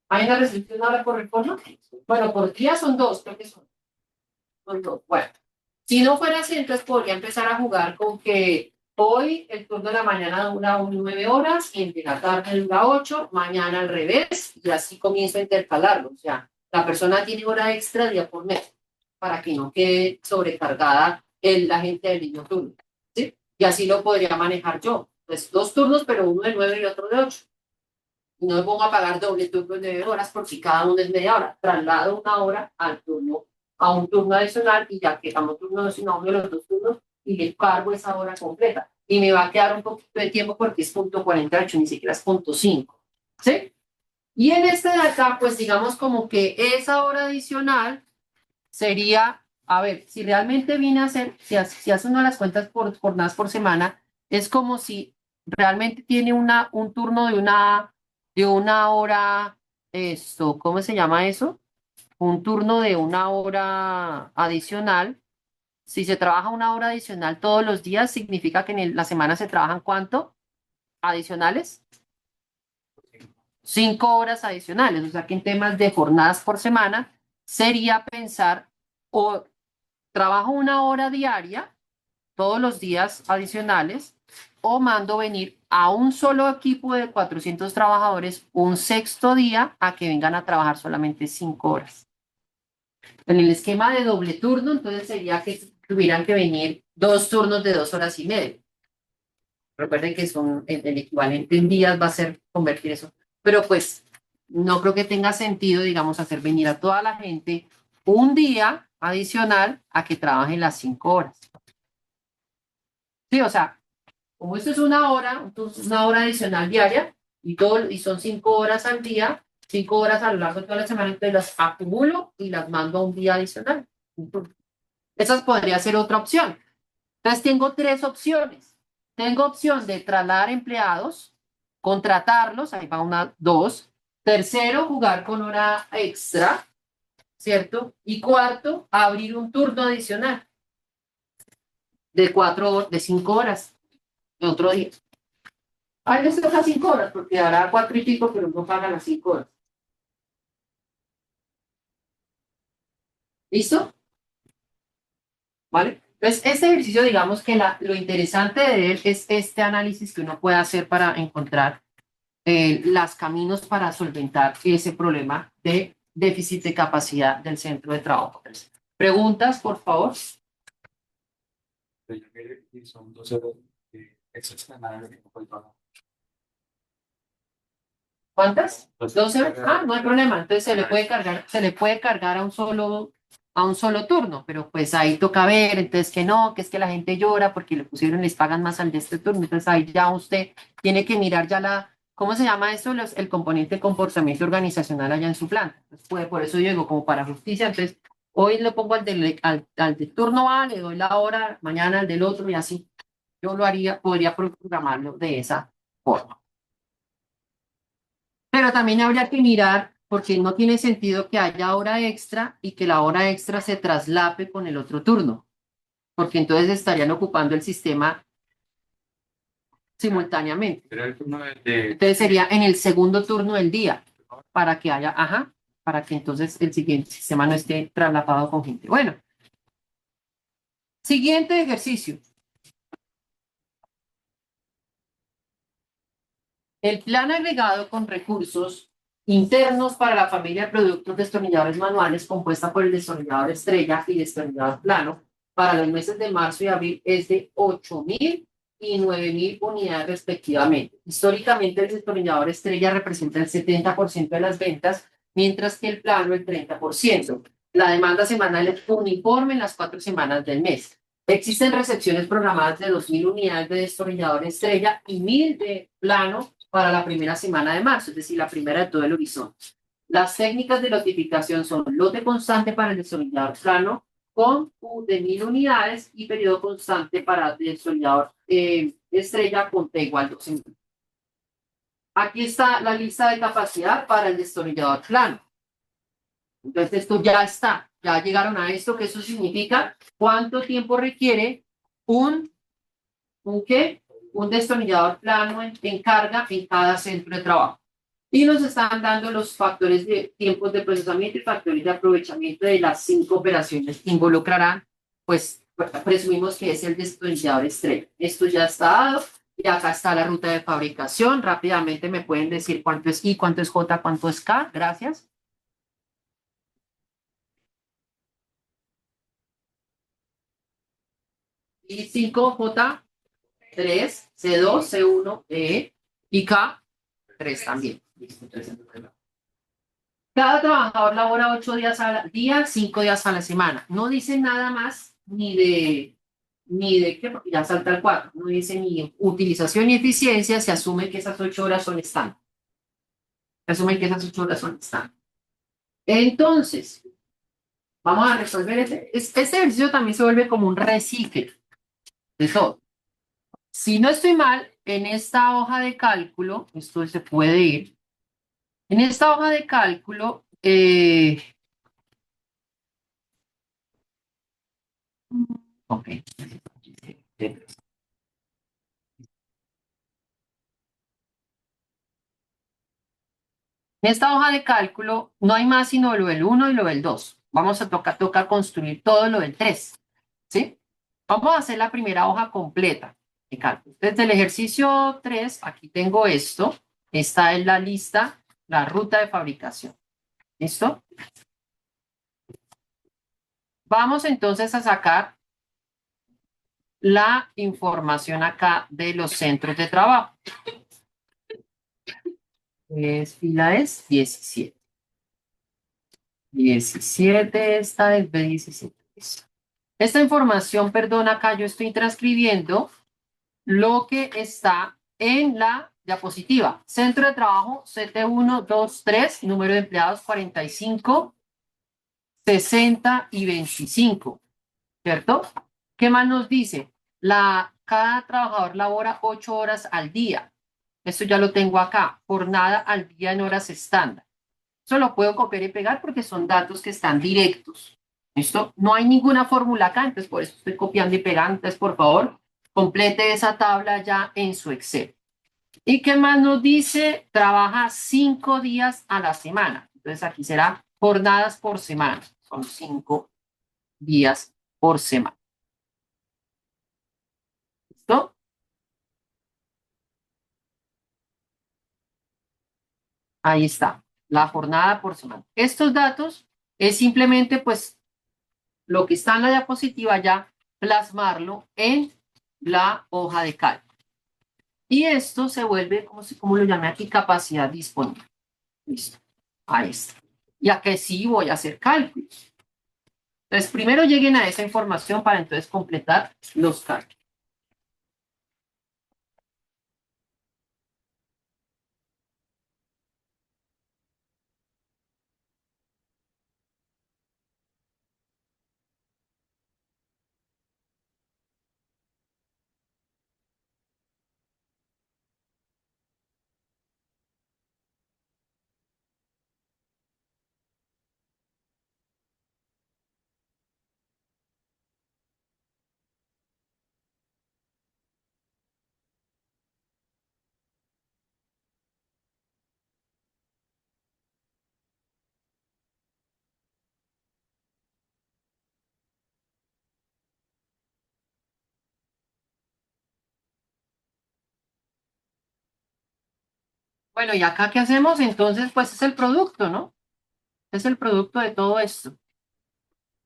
¿Hay una restricción ahora por reforma? Bueno, por día son 2, creo que son 2. Bueno, si no fuera así, entonces podría empezar a jugar con que hoy el turno de la mañana dura 9 horas y el de la tarde dura 8, mañana al revés, y así comienzo a intercalarlo. O sea, la persona tiene hora extra día por mes para que no quede sobrecargada la gente del niño turno. ¿Sí? Y así lo podría manejar yo. Pues 2 turnos, pero uno de 9 y otro de 8. Y no me pongo a pagar doble turno de 9 horas porque cada uno es media hora. Traslado una hora al turno, a un turno adicional y ya que a un turno adicional uno de los 2 turnos y le cargo esa hora completa. Y me va a quedar un poquito de tiempo porque es punto 48, ni siquiera es punto 5. ¿Sí? Y en este de acá, pues digamos como que esa hora adicional sería, a ver, si realmente viene a ser, si hace uno las cuentas por jornadas por semana, es como si realmente tiene un turno de una hora, ¿cómo se llama eso? Un turno de una hora adicional. Si se trabaja una hora adicional todos los días, significa que en la semana se trabajan ¿cuánto? Adicionales. 5 horas adicionales. O sea que en temas de jornadas por semana sería pensar o trabajo una hora diaria, todos los días adicionales, o mando venir a un solo equipo de 400 trabajadores un sexto día a que vengan a trabajar solamente 5 horas. En el esquema de doble turno, entonces sería que tuvieran que venir 2 turnos de 2 horas y media. Recuerden que son el equivalente en días va a ser convertir eso. Pero pues no creo que tenga sentido, digamos, hacer venir a toda la gente un día adicional a que trabajen las 5 horas. Sí, o sea, como esto es una hora, entonces una hora adicional diaria y son 5 horas al día, 5 horas a lo largo de toda la semana, entonces las acumulo y las mando a un día adicional. Esa podría ser otra opción. Entonces tengo 3 opciones. Tengo opción de trasladar empleados, contratarlos, ahí va una, dos. Tercero, jugar con hora extra, ¿cierto? Y cuarto, abrir un turno adicional de 5 horas, de otro día. Ahí les toca 5 horas, porque hará 4 y pico, pero no pagan las 5 horas. ¿Listo? ¿Vale? Entonces, este ejercicio, digamos que lo interesante de él es este análisis que uno puede hacer para encontrar los caminos para solventar ese problema de déficit de capacidad del centro de trabajo. ¿Preguntas, por favor? Pero yo creo que son 2 horas extra semanales que no puedo pagar. ¿Cuántas? 12. 12. Ah, no hay problema. Entonces se le puede cargar a un solo turno, pero pues ahí toca ver, entonces que no, que es que la gente llora porque les pagan más al de este turno. Entonces ahí ya usted tiene que mirar ya ¿cómo se llama eso? El componente de comportamiento organizacional allá en su planta. Entonces, pues, por eso yo digo, como para justicia, entonces hoy lo pongo al del turno A, le doy la hora, mañana al del otro y así. Yo lo haría, podría programarlo de esa forma. Pero también habría que mirar, porque no tiene sentido que haya hora extra y que la hora extra se traslape con el otro turno, porque entonces estarían ocupando el sistema simultáneamente. Pero el turno Entonces sería en el segundo turno del día, para que haya, para que entonces el siguiente sistema no esté traslapado con gente. Bueno, siguiente ejercicio. El plan agregado con recursos internos para la familia de productos destornilladores manuales compuesta por el destornillador estrella y destornillador plano para los meses de marzo y abril es de 8.000 y 9.000 unidades respectivamente. Históricamente el destornillador estrella representa el 70% de las ventas, mientras que el plano el 30%. La demanda semanal es uniforme en las 4 semanas del mes. Existen recepciones programadas de 2.000 unidades de destornillador estrella y 1.000 de plano para la primera semana de marzo, es decir, la primera de todo el horizonte. Las técnicas de notificación son lote constante para el destornillador plano con U de 1.000 unidades y periodo constante para el destornillador estrella con T igual 12. Aquí está la lista de capacidad para el destornillador plano. Entonces esto ya está, ya llegaron a esto, que eso significa cuánto tiempo requiere ¿un qué? Un destornillador plano en carga en cada centro de trabajo. Y nos están dando los factores de tiempos de procesamiento y factores de aprovechamiento de las 5 operaciones que involucrarán, pues presumimos que es el destornillador estrella. Esto ya está dado y acá está la ruta de fabricación. Rápidamente me pueden decir cuánto es I, cuánto es J, cuánto es K. Gracias. Y 5J, 3, C2, C1, E y K, 3 también. Cada trabajador labora 8 días al día, 5 días a la semana. No dice nada más ni de qué, porque ya salta el 4. No dice ni utilización ni eficiencia, se asume que esas 8 horas son estándar. Se asume que esas 8 horas son estándar. Entonces, vamos a resolver este ejercicio también se vuelve como un reciclo de todo. Si no estoy mal, en esta hoja de cálculo, esto se puede ir, en esta hoja de cálculo, ok. En esta hoja de cálculo no hay más sino lo del 1 y lo del 2. Vamos a tocar construir todo lo del 3. ¿Sí? Vamos a hacer la primera hoja completa de cálculo. Desde el ejercicio 3, aquí tengo esto. Esta es la lista, la ruta de fabricación. ¿Listo? Vamos entonces a sacar la información acá de los centros de trabajo. Fila es 17. 17, esta es B17. Esta información, perdón, acá yo estoy transcribiendo lo que está en la diapositiva. Centro de trabajo CT123, número de empleados 45, 60 y 25, ¿cierto? ¿Qué más nos dice? Cada trabajador labora 8 horas al día. Esto ya lo tengo acá. Jornada al día en horas estándar. Eso lo puedo copiar y pegar porque son datos que están directos. ¿Listo? No hay ninguna fórmula acá, entonces por eso estoy copiando y pegando. Entonces, por favor, complete esa tabla ya en su Excel. ¿Y qué más nos dice? Trabaja 5 días a la semana. Entonces aquí será jornadas por semana. Son 5 días por semana. ¿Listo? Ahí está, la jornada por semana. Estos datos es simplemente pues lo que está en la diapositiva ya, plasmarlo en la hoja de cálculo. Y esto se vuelve, como lo llamé aquí, capacidad disponible. Listo. Ahí está. Y aquí sí voy a hacer cálculos. Entonces, primero lleguen a esa información para entonces completar los cálculos. Bueno, ¿y acá qué hacemos? Entonces, pues es el producto, ¿no? Es el producto de todo esto.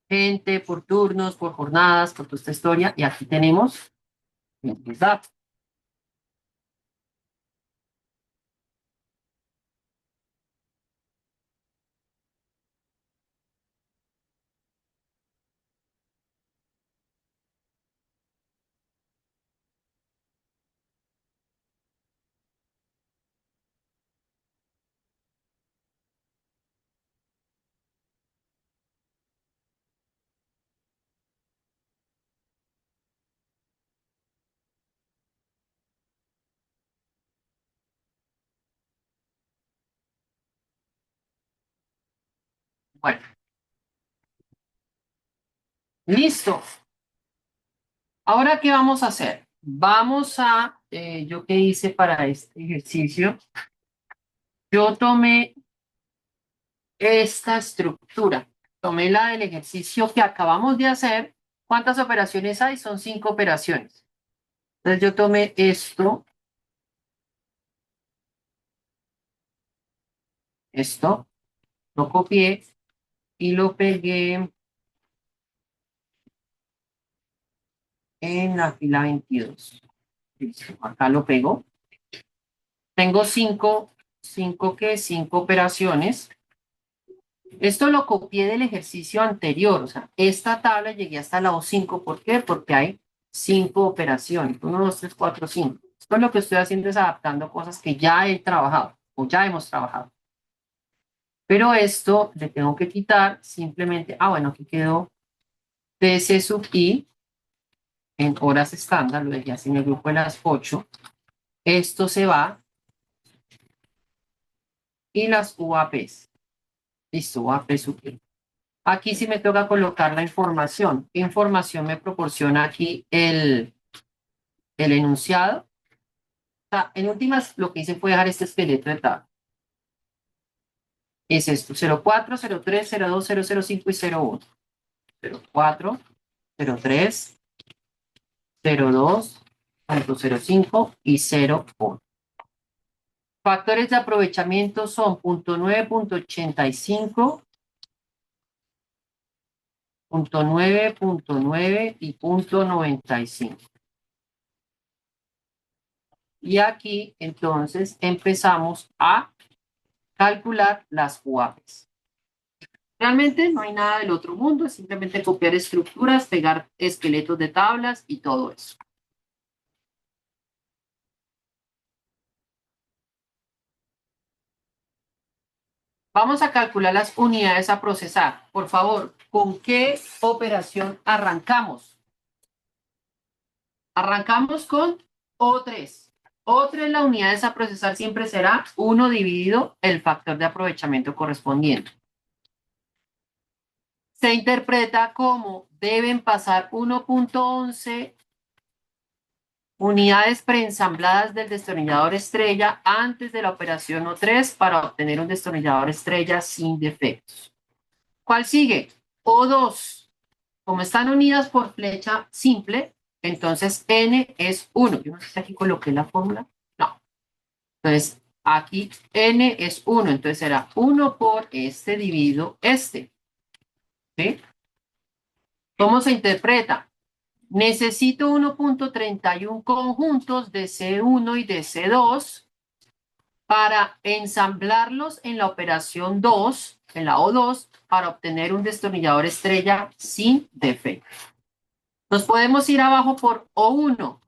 gente, por turnos, por jornadas, por toda esta historia. Y aquí tenemos los datos. Bueno, listo. Ahora, ¿qué vamos a hacer? Vamos a, ¿yo qué hice para este ejercicio? Yo tomé esta estructura, tomé la del ejercicio que acabamos de hacer. ¿Cuántas operaciones hay? Son 5 operaciones. Entonces yo tomé esto, lo copié y lo pegué en la fila 22. Listo, acá lo pego. Tengo cinco operaciones. Esto lo copié del ejercicio anterior, o sea, esta tabla llegué hasta la O5. ¿Por qué? Porque hay 5 operaciones, 1, 2, 3, 4, 5. Esto lo que estoy haciendo es adaptando cosas que ya he trabajado o ya hemos trabajado. Pero esto le tengo que quitar simplemente, bueno, aquí quedó TC sub I en horas estándar, lo dejé así en el grupo de las 8. Esto se va y las UAPs. Listo, UAP sub I. Aquí sí me toca colocar la información. ¿Qué información me proporciona aquí el enunciado? O sea, en últimas, lo que hice fue dejar este esqueleto de tabla. Es esto, 04, 03, 02, 005 y 01. 04, 03, 02, 0.05 y 01. Factores de aprovechamiento son 0.9, 0.85, 0.9, 0.9 y 0.95. Y aquí entonces empezamos a calcular las UAPs. Realmente no hay nada del otro mundo, es simplemente copiar estructuras, pegar esqueletos de tablas y todo eso. Vamos a calcular las unidades a procesar. Por favor, ¿con qué operación arrancamos? Arrancamos con O3. O3, la unidades a procesar siempre será 1 dividido el factor de aprovechamiento correspondiente. Se interpreta como deben pasar 1.11 unidades preensambladas del destornillador estrella antes de la operación O3 para obtener un destornillador estrella sin defectos. ¿Cuál sigue? O2. Como están unidas por flecha simple, entonces N es 1. Yo no sé si aquí coloqué la fórmula. No. Entonces, aquí N es 1. Entonces será 1 por este dividido este. ¿Sí? ¿Cómo se interpreta? Necesito 1.31 conjuntos de C1 y de C2 para ensamblarlos en la operación 2, en la O2, para obtener un destornillador estrella sin defecto. Nos podemos ir abajo por O1.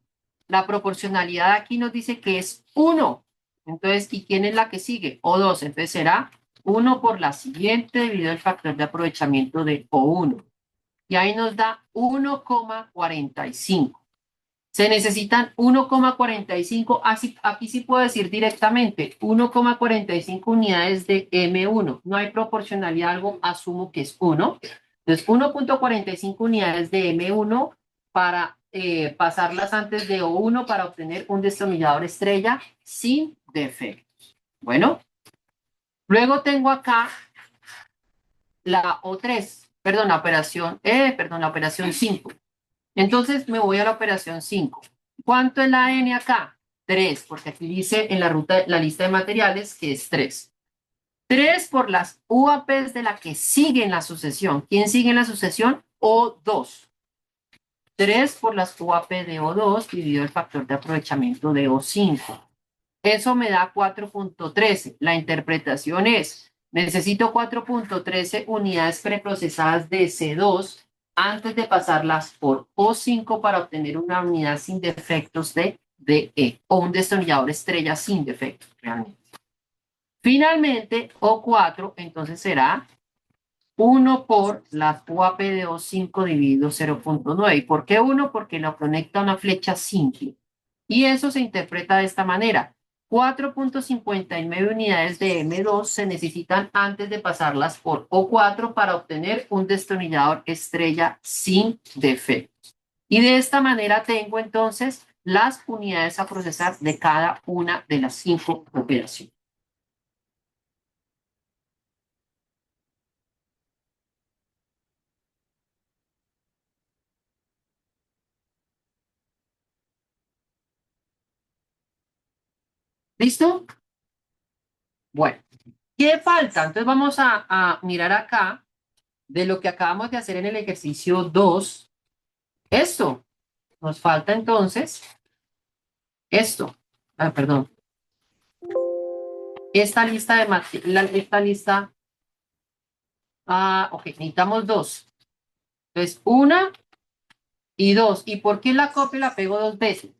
La proporcionalidad aquí nos dice que es 1. Entonces, ¿y quién es la que sigue? O2. Entonces será 1 por la siguiente dividido el factor de aprovechamiento de O1. Y ahí nos da 1,45. Se necesitan 1,45. Aquí sí puedo decir directamente 1,45 unidades de M1. No hay proporcionalidad, algo asumo que es 1. Entonces, 1,45 unidades de M1 para pasarlas antes de O1 para obtener un destornillador estrella sin defectos. Bueno, luego tengo acá la O3, perdón, la operación 5. Entonces me voy a la operación 5. ¿Cuánto es la N acá? 3, porque aquí dice en la lista de materiales que es 3. 3 por las UAPs de la que sigue en la sucesión. ¿Quién sigue en la sucesión? O2. 3 por las UAP de O2 dividido el factor de aprovechamiento de O5. Eso me da 4.13. La interpretación es, necesito 4.13 unidades preprocesadas de C2 antes de pasarlas por O5 para obtener una unidad sin defectos de DE o un destornillador estrella sin defectos realmente. Finalmente, O4 entonces será 1 por la UAP de O5 dividido 0.9. ¿Y por qué 1? Porque lo conecta a una flecha simple. Y eso se interpreta de esta manera. 4.59 unidades de M2 se necesitan antes de pasarlas por O4 para obtener un destornillador estrella sin defectos. Y de esta manera tengo entonces las unidades a procesar de cada una de las 5 operaciones. ¿Listo? Bueno, ¿qué falta? Entonces vamos a mirar acá de lo que acabamos de hacer en el ejercicio 2. Esto. Nos falta entonces esto. Perdón. Esta lista de esta lista. Ok, necesitamos 2. Entonces, 1 y 2. ¿Y por qué la copio y la pego 2 veces?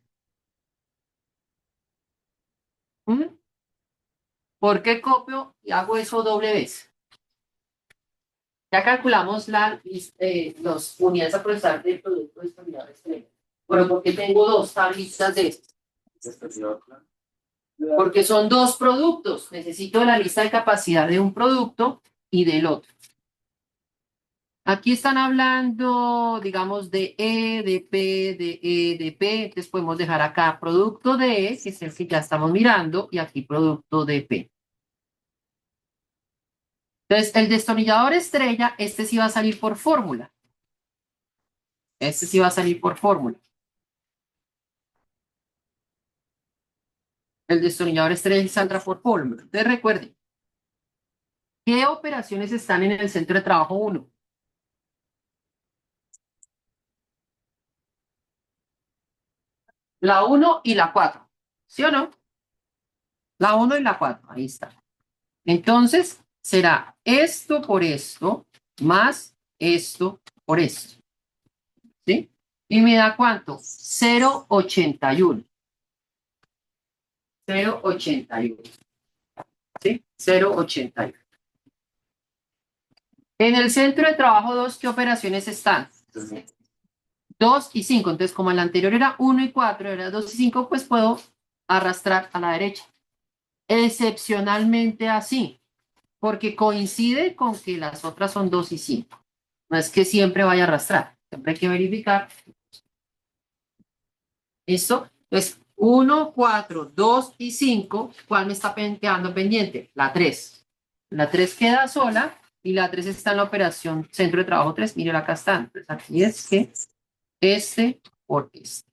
¿Por qué copio y hago eso doble vez? Ya calculamos las unidades a procesar del producto de estabilidad extrema. Pero ¿por qué tengo 2 tablitas de estas? Porque son 2 productos. Necesito la lista de capacidad de un producto y del otro. Aquí están hablando, digamos, de E, de P, de E, de P. Entonces podemos dejar acá producto de E, que es el que ya estamos mirando, y aquí producto de P. Entonces, el destornillador estrella, este sí va a salir por fórmula. Este sí va a salir por fórmula. El destornillador estrella saldrá por fórmula. Entonces, recuerden, ¿qué operaciones están en el centro de trabajo 1? La 1 y la 4. ¿Sí o no? La 1 y la 4. Ahí está. Entonces, será esto por esto más esto por esto. ¿Sí? Y me da ¿cuánto? 0,81. 0,81. ¿Sí? 0,81. En el centro de trabajo 2, ¿qué operaciones están? 2 y 5. Entonces, como el anterior era 1 y 4, era 2 y 5, pues puedo arrastrar a la derecha. Excepcionalmente así, porque coincide con que las otras son 2 y 5. No es que siempre vaya a arrastrar, siempre hay que verificar. ¿Listo? Entonces, 1, 4, 2 y 5, ¿cuál me está quedando pendiente? La 3. La 3 queda sola y la 3 está en la operación centro de trabajo 3. Mire, acá está. Entonces, aquí es que este por este.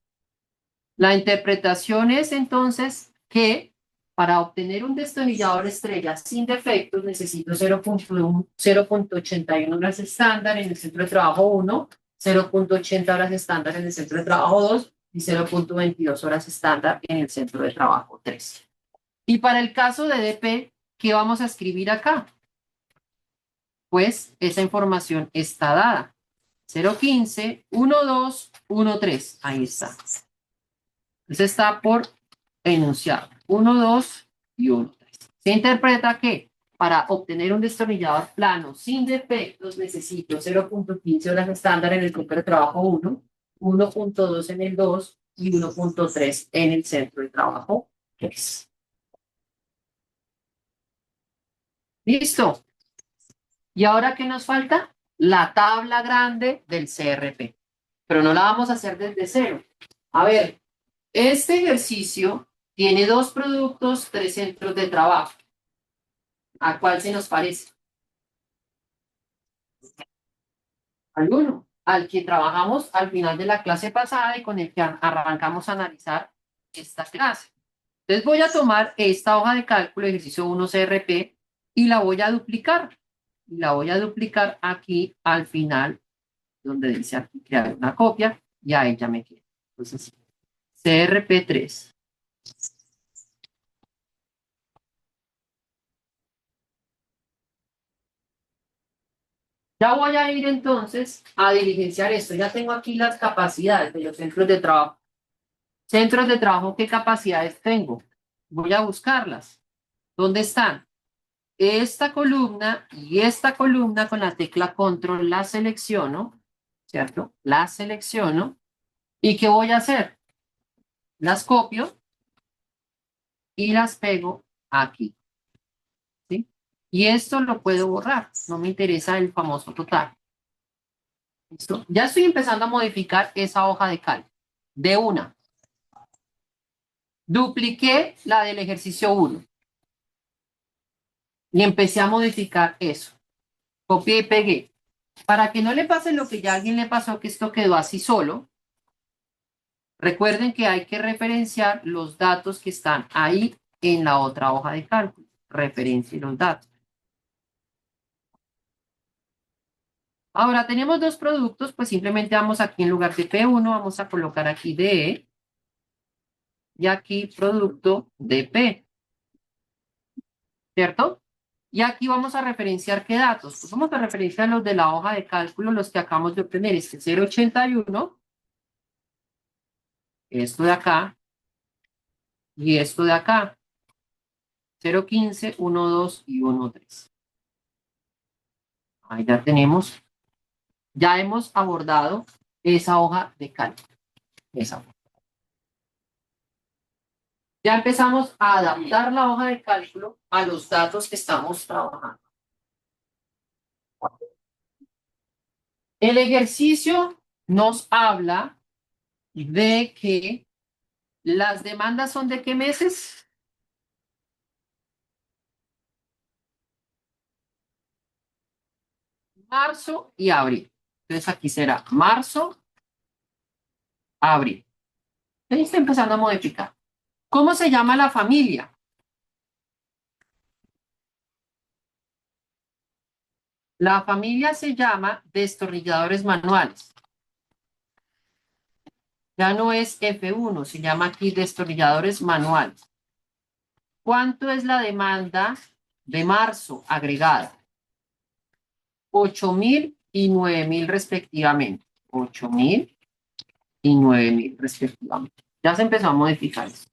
La interpretación es entonces que para obtener un destornillador estrella sin defectos necesito 0.81 horas estándar en el centro de trabajo 1, 0.80 horas estándar en el centro de trabajo 2 y 0.22 horas estándar en el centro de trabajo 3. Y para el caso de DP, ¿qué vamos a escribir acá? Pues esa información está dada. 0.15, 1.2, 1.3. Ahí está. Entonces está por enunciado. 1, 2 y 1, 3. Se interpreta que para obtener un destornillador plano sin defectos necesito 0.15 horas estándar en el centro de trabajo 1, 1.2 en el 2 y 1.3 en el centro de trabajo 3. ¿Listo? ¿Y ahora qué nos falta? La tabla grande del CRP. Pero no la vamos a hacer desde cero. A ver, este ejercicio tiene 2 productos, 3 centros de trabajo. ¿A cuál se nos parece? Al 1, al que trabajamos al final de la clase pasada y con el que arrancamos a analizar esta clase. Entonces voy a tomar esta hoja de cálculo, ejercicio 1 CRP, y la voy a duplicar. Y la voy a duplicar aquí al final, donde dice aquí crear una copia, y ahí ya me queda. Entonces, CRP3. Ya voy a ir entonces a diligenciar esto. Ya tengo aquí las capacidades de los centros de trabajo. Centros de trabajo, ¿qué capacidades tengo? Voy a buscarlas. ¿Dónde están? Esta columna y esta columna con la tecla control la selecciono, ¿cierto? La selecciono. ¿Y qué voy a hacer? Las copio y las pego aquí, ¿sí? Y esto lo puedo borrar. No me interesa el famoso total. ¿Listo? Ya estoy empezando a modificar esa hoja de cálculo. De una. Dupliqué la del ejercicio 1 y empecé a modificar eso. Copié y pegué. Para que no le pase lo que ya a alguien le pasó, que esto quedó así solo, recuerden que hay que referenciar los datos que están ahí en la otra hoja de cálculo. Referencie los datos. Ahora tenemos dos productos, pues simplemente vamos aquí en lugar de P1, vamos a colocar aquí DE y aquí producto DP, ¿cierto? Y aquí vamos a referenciar qué datos. Pues vamos a referenciar los de la hoja de cálculo, los que acabamos de obtener. Este 081, esto de acá y esto de acá. 015, 12 y 13. Ahí ya tenemos, ya hemos abordado esa hoja de cálculo. Esa. Ya empezamos a adaptar la hoja de cálculo a los datos que estamos trabajando. El ejercicio nos habla de que las demandas son de qué meses. Marzo y abril. Entonces aquí será marzo, abril. Ahí está empezando a modificar. ¿Cómo se llama la familia? La familia se llama destornilladores manuales. Ya no es F1, se llama aquí destornilladores manuales. ¿Cuánto es la demanda de marzo agregada? 8.000 y 9.000 respectivamente. 8.000 y 9.000 respectivamente. Ya se empezó a modificar eso.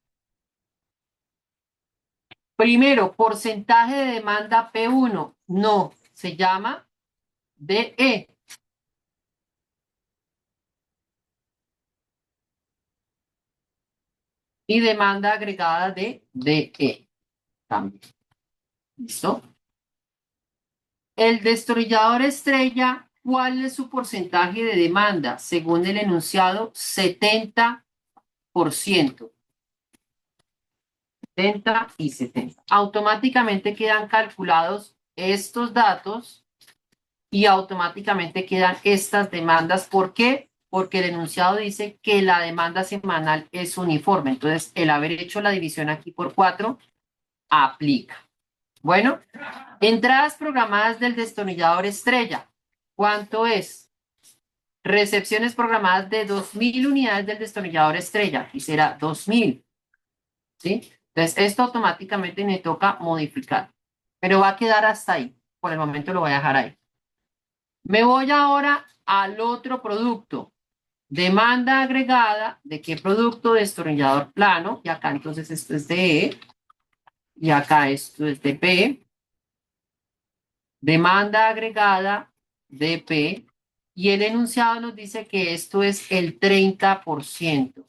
Primero, porcentaje de demanda P1. No, se llama DE. Y demanda agregada de DE también. ¿Listo? El destornillador estrella, ¿cuál es su porcentaje de demanda? Según el enunciado, 70%. 70 y 70. Automáticamente quedan calculados estos datos y automáticamente quedan estas demandas. ¿Por qué? Porque el enunciado dice que la demanda semanal es uniforme. Entonces, el haber hecho la división aquí por 4 aplica. Bueno, entradas programadas del destornillador estrella. ¿Cuánto es? Recepciones programadas de 2.000 unidades del destornillador estrella. Aquí será 2.000. ¿Sí? Entonces, esto automáticamente me toca modificar. Pero va a quedar hasta ahí. Por el momento lo voy a dejar ahí. Me voy ahora al otro producto. Demanda agregada. ¿De qué producto? Destornillador plano. Y acá entonces esto es de E. Y acá esto es de P. Demanda agregada de P. Y el enunciado nos dice que esto es el 30%.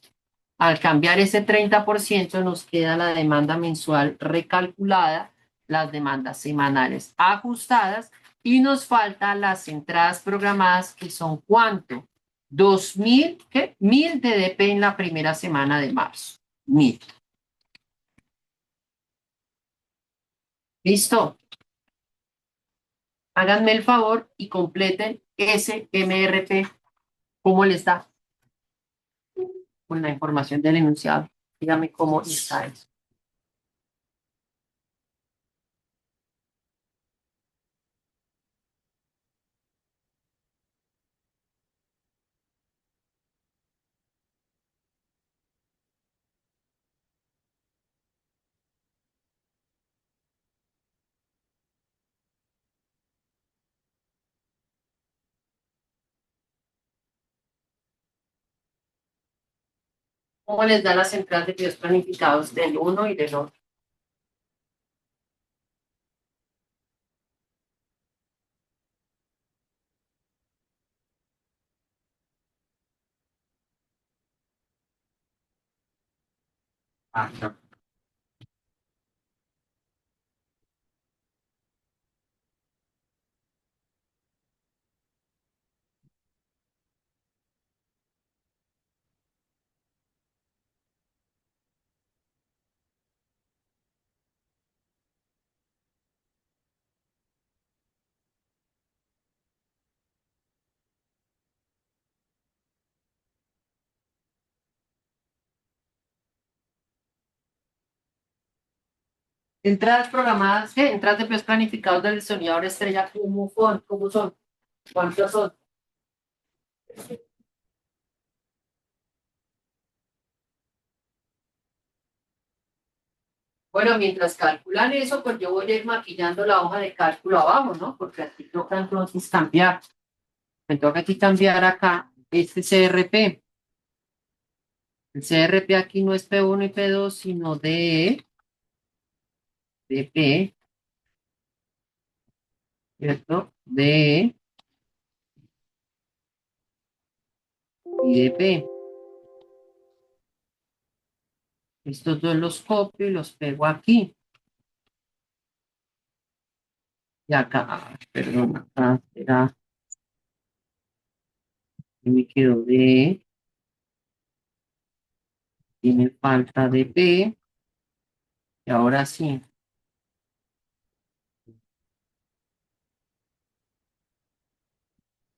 Al cambiar ese 30% nos queda la demanda mensual recalculada, las demandas semanales ajustadas y nos faltan las entradas programadas que son ¿cuánto? 2.000, ¿qué? 1.000 de DP en la primera semana de marzo. 1.000. ¿Listo? Háganme el favor y completen ese MRP. ¿Cómo les da? Con la información del enunciado. Dígame cómo está eso. ¿Cómo les da las entradas de pedidos planificados del uno y del otro? Ah, no. Entradas programadas, ¿qué? Entradas de pedidos planificados del destornillador estrella, ¿cómo son? ¿Cómo son? ¿Cuántos son? Bueno, mientras calculan eso, pues yo voy a ir maquillando la hoja de cálculo abajo, ¿no? Porque aquí toca entonces cambiar. Me toca aquí cambiar acá este CRP. El CRP aquí no es P1 y P2, sino DP, ¿cierto? D y DP. Estos dos los copio y los pego aquí. Y acá, perdón, acá será, me quedo D, tiene falta de P, y ahora sí,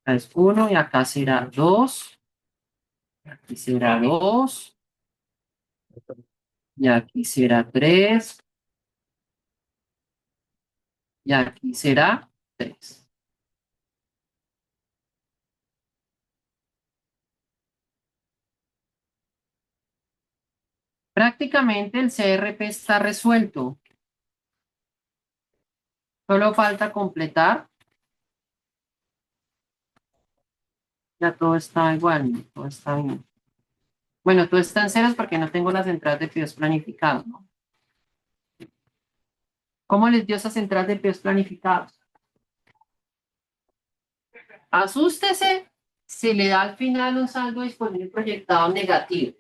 acá es 1 y acá será 2, aquí será 2, y aquí será 3, y aquí será 3. Prácticamente el CRP está resuelto. Solo falta completar. Ya todo está igual, ¿no? Todo está bien. Bueno, todo está en ceros porque no tengo las entradas de pedidos planificados, ¿no? ¿Cómo les dio esas entradas de pedidos planificados? Asústese si le da al final un saldo disponible proyectado negativo.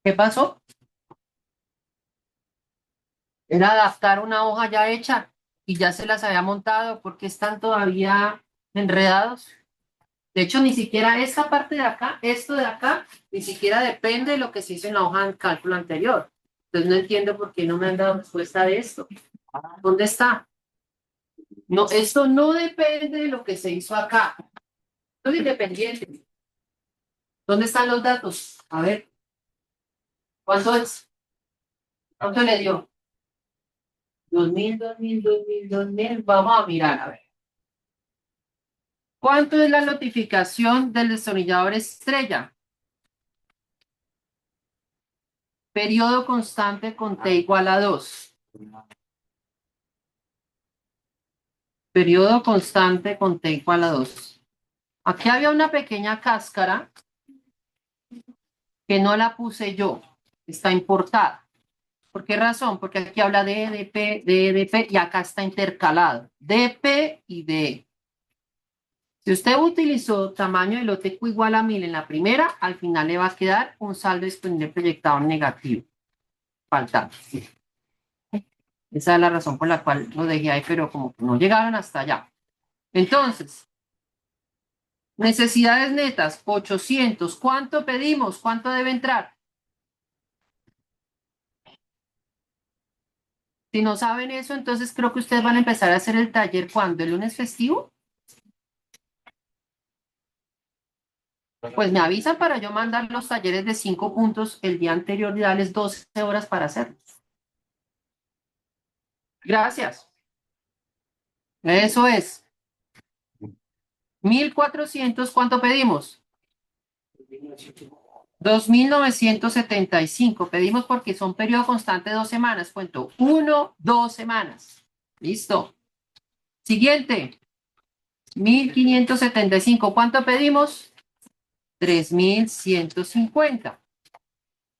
¿Qué pasó? Era adaptar una hoja ya hecha y ya se las había montado porque están todavía enredados. De hecho, ni siquiera esta parte de acá, esto de acá, ni siquiera depende de lo que se hizo en la hoja de cálculo anterior. Entonces no entiendo por qué no me han dado respuesta de esto. ¿Dónde está? No, esto no depende de lo que se hizo acá. Esto es independiente. ¿Dónde están los datos? A ver, ¿cuánto es? ¿Cuánto le dio? 2000, 2000, 2000, 2000. Vamos a mirar, a ver. ¿Cuánto es la notificación del destornillador estrella? Periodo constante con T igual a 2. Periodo constante con T igual a 2. Aquí había una pequeña cáscara que no la puse yo. Está importada. ¿Por qué razón? Porque aquí habla de EDP, de EDP y acá está intercalado. DP y DE. Si usted utilizó tamaño de lote Q igual a 1000 en la primera, al final le va a quedar un saldo disponible proyectado negativo. Faltando. Esa es la razón por la cual lo dejé ahí, pero como que no llegaron hasta allá. Entonces, Necesidades netas, 800. ¿Cuánto pedimos? ¿Cuánto debe entrar? Si no saben eso, entonces creo que ustedes van a empezar a hacer el taller, ¿cuándo? ¿El lunes festivo? Pues me avisan para yo mandar los talleres de 5 puntos el día anterior y darles 12 horas para hacerlos. Gracias. Eso es. 1400, ¿cuánto pedimos? 2975. Pedimos porque son periodo constante de 2 semanas. Cuento 1, 2 semanas. Listo. Siguiente. 1575. ¿Cuánto pedimos? 3150.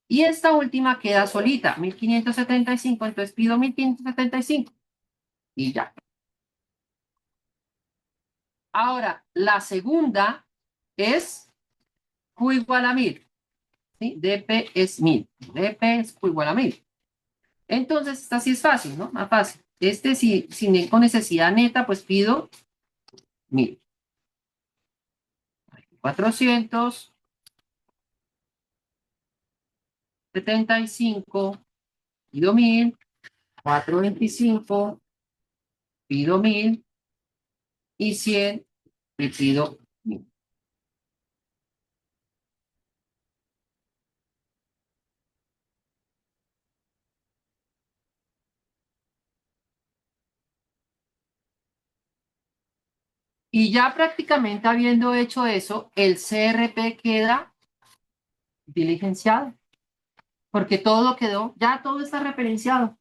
Y esta última queda solita, 1575, entonces pido 1575. Y ya. Ahora, la segunda es Q igual a 1000. ¿Sí? DP es 1000. DP es Q igual a 1000. Entonces, esta sí es fácil, ¿no? Más fácil. Si con necesidad neta, pues pido 1000. 475, pido 1000. 425, pido 1000. Y 100, le pido 1000. Y ya prácticamente habiendo hecho eso, el CRP queda diligenciado, porque todo quedó, ya todo está referenciado.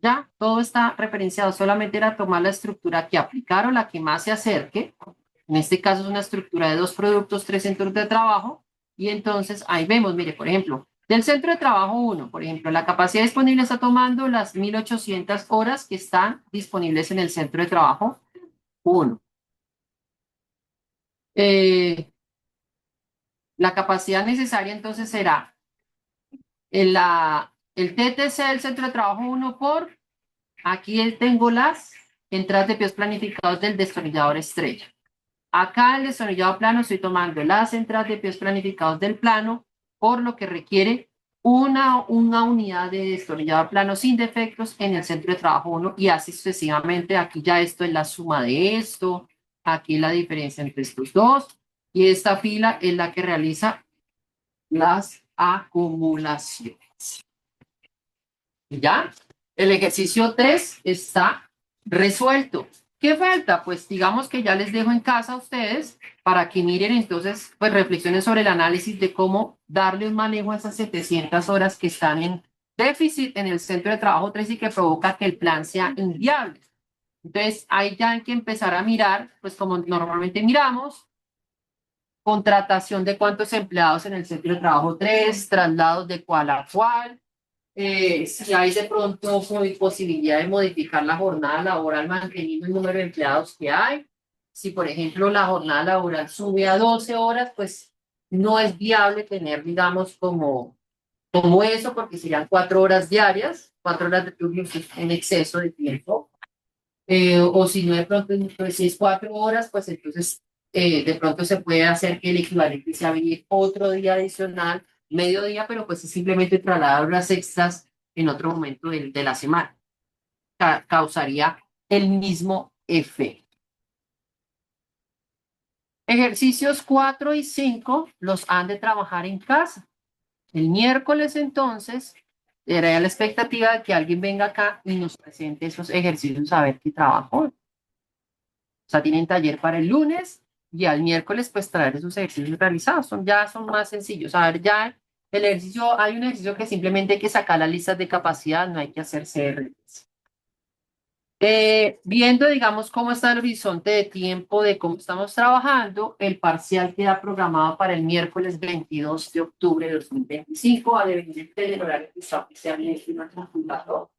Ya todo está referenciado, solamente era tomar la estructura que aplicaron, la que más se acerque. En este caso es una estructura de 2 productos, 3 centros de trabajo. Y entonces ahí vemos, mire, por ejemplo, del centro de trabajo 1, por ejemplo, la capacidad disponible está tomando las 1800 horas que están disponibles en el centro de trabajo 1. La capacidad necesaria entonces será el TTC del centro de trabajo 1 por, aquí tengo las entradas de pies planificados del destornillador estrella. Acá el destornillado plano estoy tomando las entradas de pies planificados del plano, por lo que requiere una unidad de destornillador plano sin defectos en el centro de trabajo 1 y así sucesivamente. Aquí ya esto es la suma de esto, aquí la diferencia entre estos dos y esta fila es la que realiza las acumulaciones. ¿Ya? El ejercicio 3 está resuelto. ¿Qué falta? Pues digamos que ya les dejo en casa a ustedes para que miren entonces, pues reflexionen sobre el análisis de cómo darle un manejo a esas 700 horas que están en déficit en el centro de trabajo 3 y que provoca que el plan sea inviable. Entonces, ahí ya hay que empezar a mirar, pues como normalmente miramos, contratación de cuántos empleados en el centro de trabajo 3, traslados de cual a cual, si hay de pronto posibilidad de modificar la jornada laboral manteniendo el número de empleados que hay. Si, por ejemplo, la jornada laboral sube a 12 horas, pues no es viable tener, digamos, como eso, porque serían 4 horas diarias, 4 horas de turno en exceso de tiempo. O si no, de pronto, pues, si es 4 horas, pues entonces de pronto se puede hacer que el equivalente sea venir otro día adicional, mediodía, pero pues es simplemente trasladar horas extras en otro momento de la semana. Causaría el mismo efecto. Ejercicios 4 y 5 los han de trabajar en casa. El miércoles entonces, era la expectativa de que alguien venga acá y nos presente esos ejercicios a ver qué trabajó. O sea, tienen taller para el lunes y al miércoles pues traer esos ejercicios realizados. Ya son más sencillos. A ver, ya el ejercicio, hay un ejercicio que simplemente hay que sacar las listas de capacidad, no hay que hacer CRs. Viendo, digamos, cómo está el horizonte de tiempo de cómo estamos trabajando, el parcial queda programado para el miércoles 22 de octubre de 2025, a devenir del horario que sea bien en nuestro computador.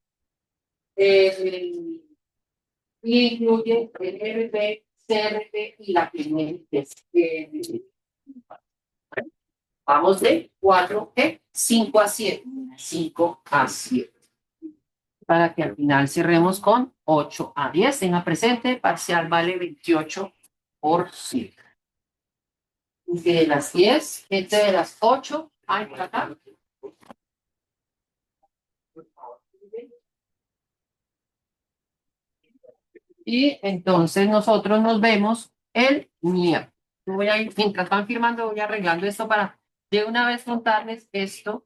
Y incluye el RP, CRP y la primera vamos de 4, 5 a 7. 5 a 7. para que al final cerremos con 8/10. Tenga presente, parcial vale 28%. De las 10, de las 8, hay por acá. Y entonces nosotros nos vemos el miércoles. Voy a ir, mientras van firmando, voy arreglando esto para de una vez contarles esto